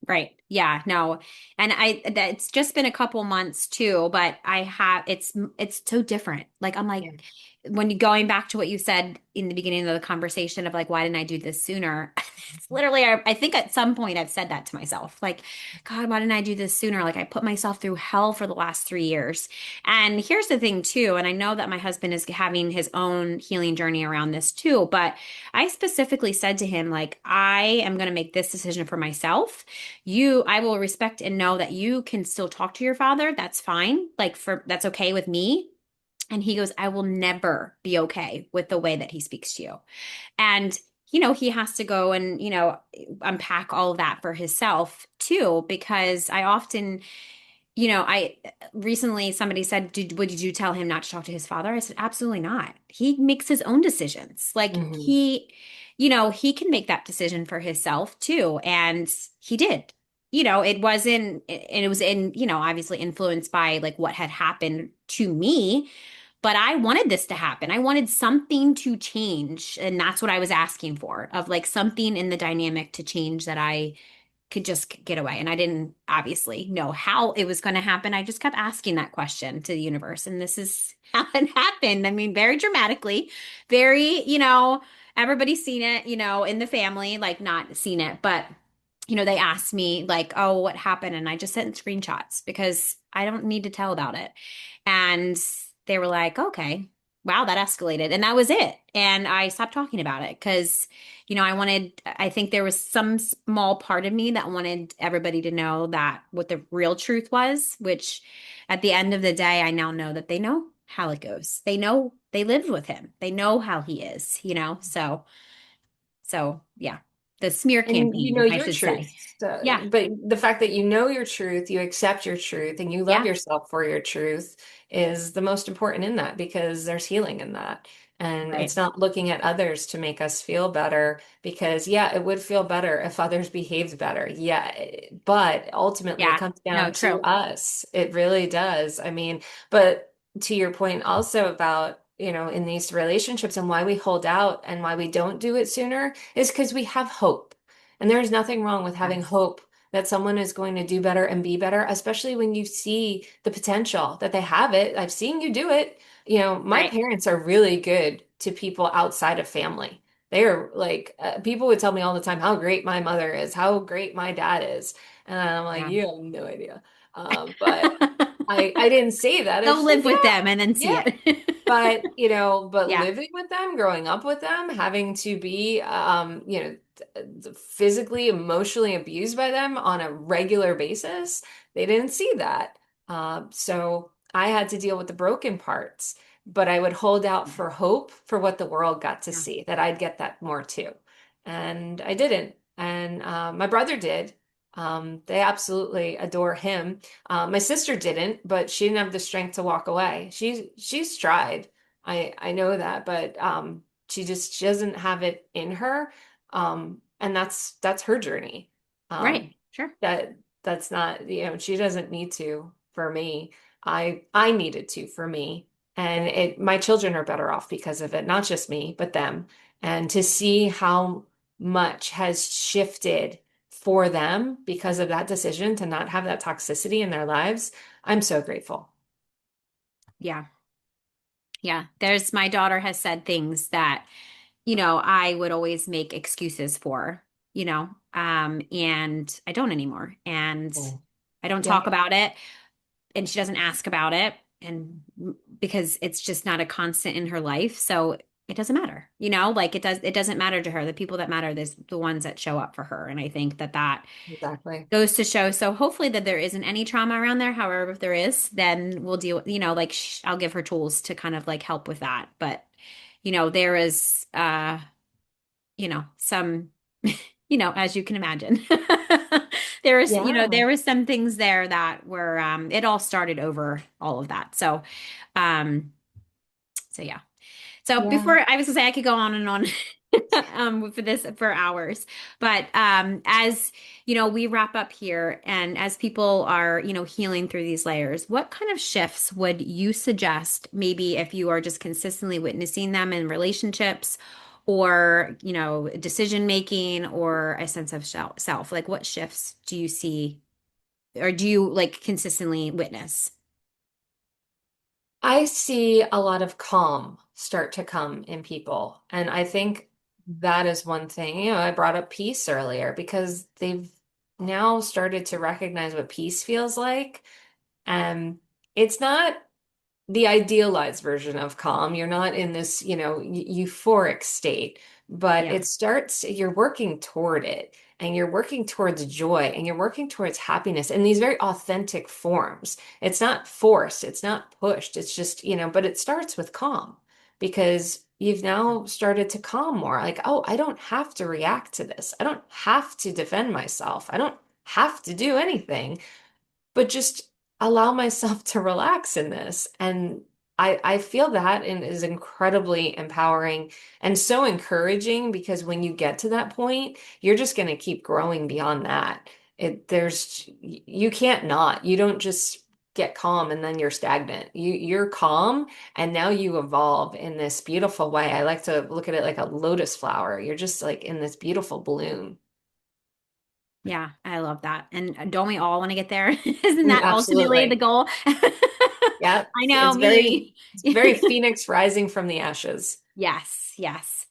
right. Yeah, no. And it's just been a couple months too, but it's so different. Like, I'm like, Yeah. when you going back to what you said in the beginning of the conversation of like, why didn't I do this sooner? It's literally, I think at some point I've said that to myself, like, God, why didn't I do this sooner? Like, I put myself through hell for the last 3 years. And here's the thing too, and I know that my husband is having his own healing journey around this too, but I specifically said to him, like, I am going to make this decision for myself. I will respect and know that you can still talk to your father. That's fine. That's okay with me. And he goes, I will never be okay with the way that he speaks to you. And, he has to go and, unpack all of that for himself too, because I often I recently somebody said, did you tell him not to talk to his father? I said, absolutely not. He makes his own decisions. Like Hmm. he can make that decision for himself too. And he did. And it was obviously influenced by like what had happened to me, but I wanted this to happen. I wanted something to change. And that's what I was asking for, of like something in the dynamic to change that I could just get away. And I didn't obviously know how it was going to happen. I just kept asking that question to the universe. And this is how it happened. I mean, very dramatically, very, everybody's seen it, in the family, like not seen it, but they asked me like, oh, what happened? And I just sent screenshots because I don't need to tell about it. And they were like, okay, wow, that escalated. And that was it. And I stopped talking about it because, I think there was some small part of me that wanted everybody to know that what the real truth was, which at the end of the day, I now know that they know how it goes. They know they lived with him. They know how he is, so yeah, the smear And you campaign, know I your should say. truth. Yeah. But the fact that you know your truth, you accept your truth, and you love Yeah. yourself for your truth is the most important in that because there's healing in that. And it's Right. not looking at others to make us feel better because, yeah, it would feel better if others behaved better. Yeah. But ultimately, it Yeah. comes No, down to true. us. It really does. I mean, but to your point also about, in these relationships and why we hold out and why we don't do it sooner is because we have hope. And there is nothing wrong with having Yes. hope that someone is going to do better and be better, especially when you see the potential that they have it. I've seen you do it. My Right. parents are really good to people outside of family. They are like, people would tell me all the time how great my mother is, how great my dad is. And I'm like, Yeah. you have no idea. But I didn't say that. I Go just said, live with yeah, them and then see yeah. it. But Yeah. living with them, growing up with them, having to be, physically, emotionally abused by them on a regular basis, they didn't see that. So I had to deal with the broken parts, but I would hold out for hope for what the world got to Yeah. see, that I'd get that more too. And I didn't. And my brother did. They absolutely adore him. My sister didn't, but she didn't have the strength to walk away. She's tried. I know that, but she doesn't have it in her. And that's her journey. Right. Um, Sure. that's not, she doesn't need to for me. I needed to for me. And my children are better off because of it, not just me, but them. And to see how much has shifted for them because of that decision to not have that toxicity in their lives, I'm so grateful. Yeah. Yeah. There's my daughter has said things that, I would always make excuses for, and I don't anymore. And Oh. I don't Yeah, talk about it. And she doesn't ask about it, and because it's just not a constant in her life, so it doesn't matter, like it doesn't matter to her. The people that matter is the ones that show up for her, and I think that exactly. goes to show. So hopefully that there isn't any trauma around there. However, if there is, then we'll deal, like I'll give her tools to kind of like help with that. But there is some as you can imagine. Yeah. There was some things there that were it all started over all of that. Um so yeah. So Yeah. before I was gonna say I could go on and on for this for hours. But as we wrap up here and as people are, healing through these layers, what kind of shifts would you suggest maybe if you are just consistently witnessing them in relationships or, decision making or a sense of self? Like what shifts do you see or do you like consistently witness? I see a lot of calm start to come in people. And I think that is one thing. I brought up peace earlier because they've now started to recognize what peace feels like. And it's not the idealized version of calm. You're not in this, euphoric state, but Yeah. it starts, you're working toward it and you're working towards joy and you're working towards happiness in these very authentic forms. It's not forced, it's not pushed. It's just, but it starts with calm because you've now started to calm more. Like, oh, I don't have to react to this. I don't have to defend myself. I don't have to do anything, but just allow myself to relax in this. And I feel that and is incredibly empowering and so encouraging because when you get to that point, you're just going to keep growing beyond that. You can't not. You don't just get calm and then you're stagnant. You're calm and now you evolve in this beautiful way. I like to look at it like a lotus flower. You're just like in this beautiful bloom. Yeah, I love that. And don't we all want to get there? Isn't that ultimately the Absolutely. goal? Yeah, I know it's very me. it's very phoenix rising from the ashes. Yes, yes.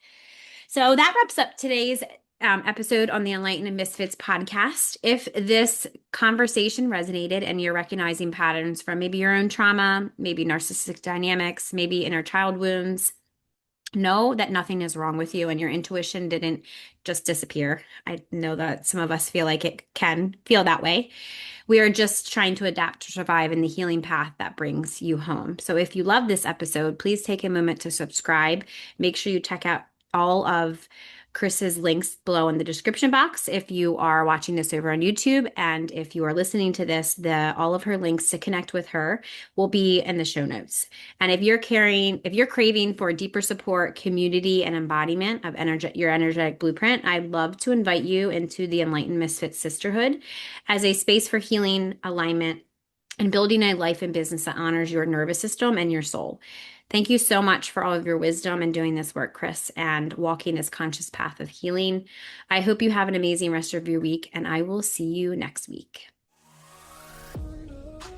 So that wraps up today's episode on the Enlightened and Misfits podcast. If this conversation resonated and you're recognizing patterns from maybe your own trauma, maybe narcissistic dynamics, maybe inner child wounds, know that nothing is wrong with you and your intuition didn't just disappear. I know that some of us feel like it can feel that way. We are just trying to adapt to survive in the healing path that brings you home. So if you love this episode, please take a moment to subscribe. Make sure you check out all of Chris's links below in the description box if you are watching this over on YouTube. And if you are listening to this, all of her links to connect with her will be in the show notes. And if you're craving for deeper support, community, and embodiment of your energetic blueprint, I'd love to invite you into the Enlightened Misfits Sisterhood as a space for healing, alignment, and building a life and business that honors your nervous system and your soul. Thank you so much for all of your wisdom and doing this work, Chris, and walking this conscious path of healing. I hope you have an amazing rest of your week, and I will see you next week.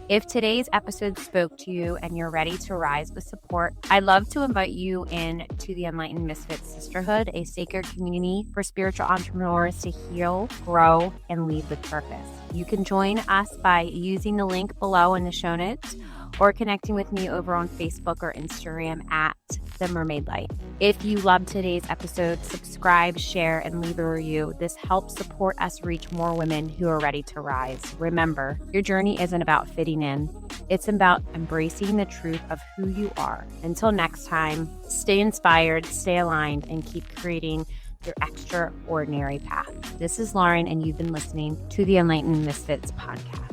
If today's episode spoke to you and you're ready to rise with support, I'd love to invite you in to the Enlightened Misfits Sisterhood, a sacred community for spiritual entrepreneurs to heal, grow, and lead with purpose. You can join us by using the link below in the show notes or connecting with me over on Facebook or Instagram at The Mermaid Light. If you loved today's episode, subscribe, share, and leave a review. This helps support us reach more women who are ready to rise. Remember, your journey isn't about fitting in. It's about embracing the truth of who you are. Until next time, stay inspired, stay aligned, and keep creating your extraordinary path. This is Lauren, and you've been listening to the Enlightened Misfits podcast.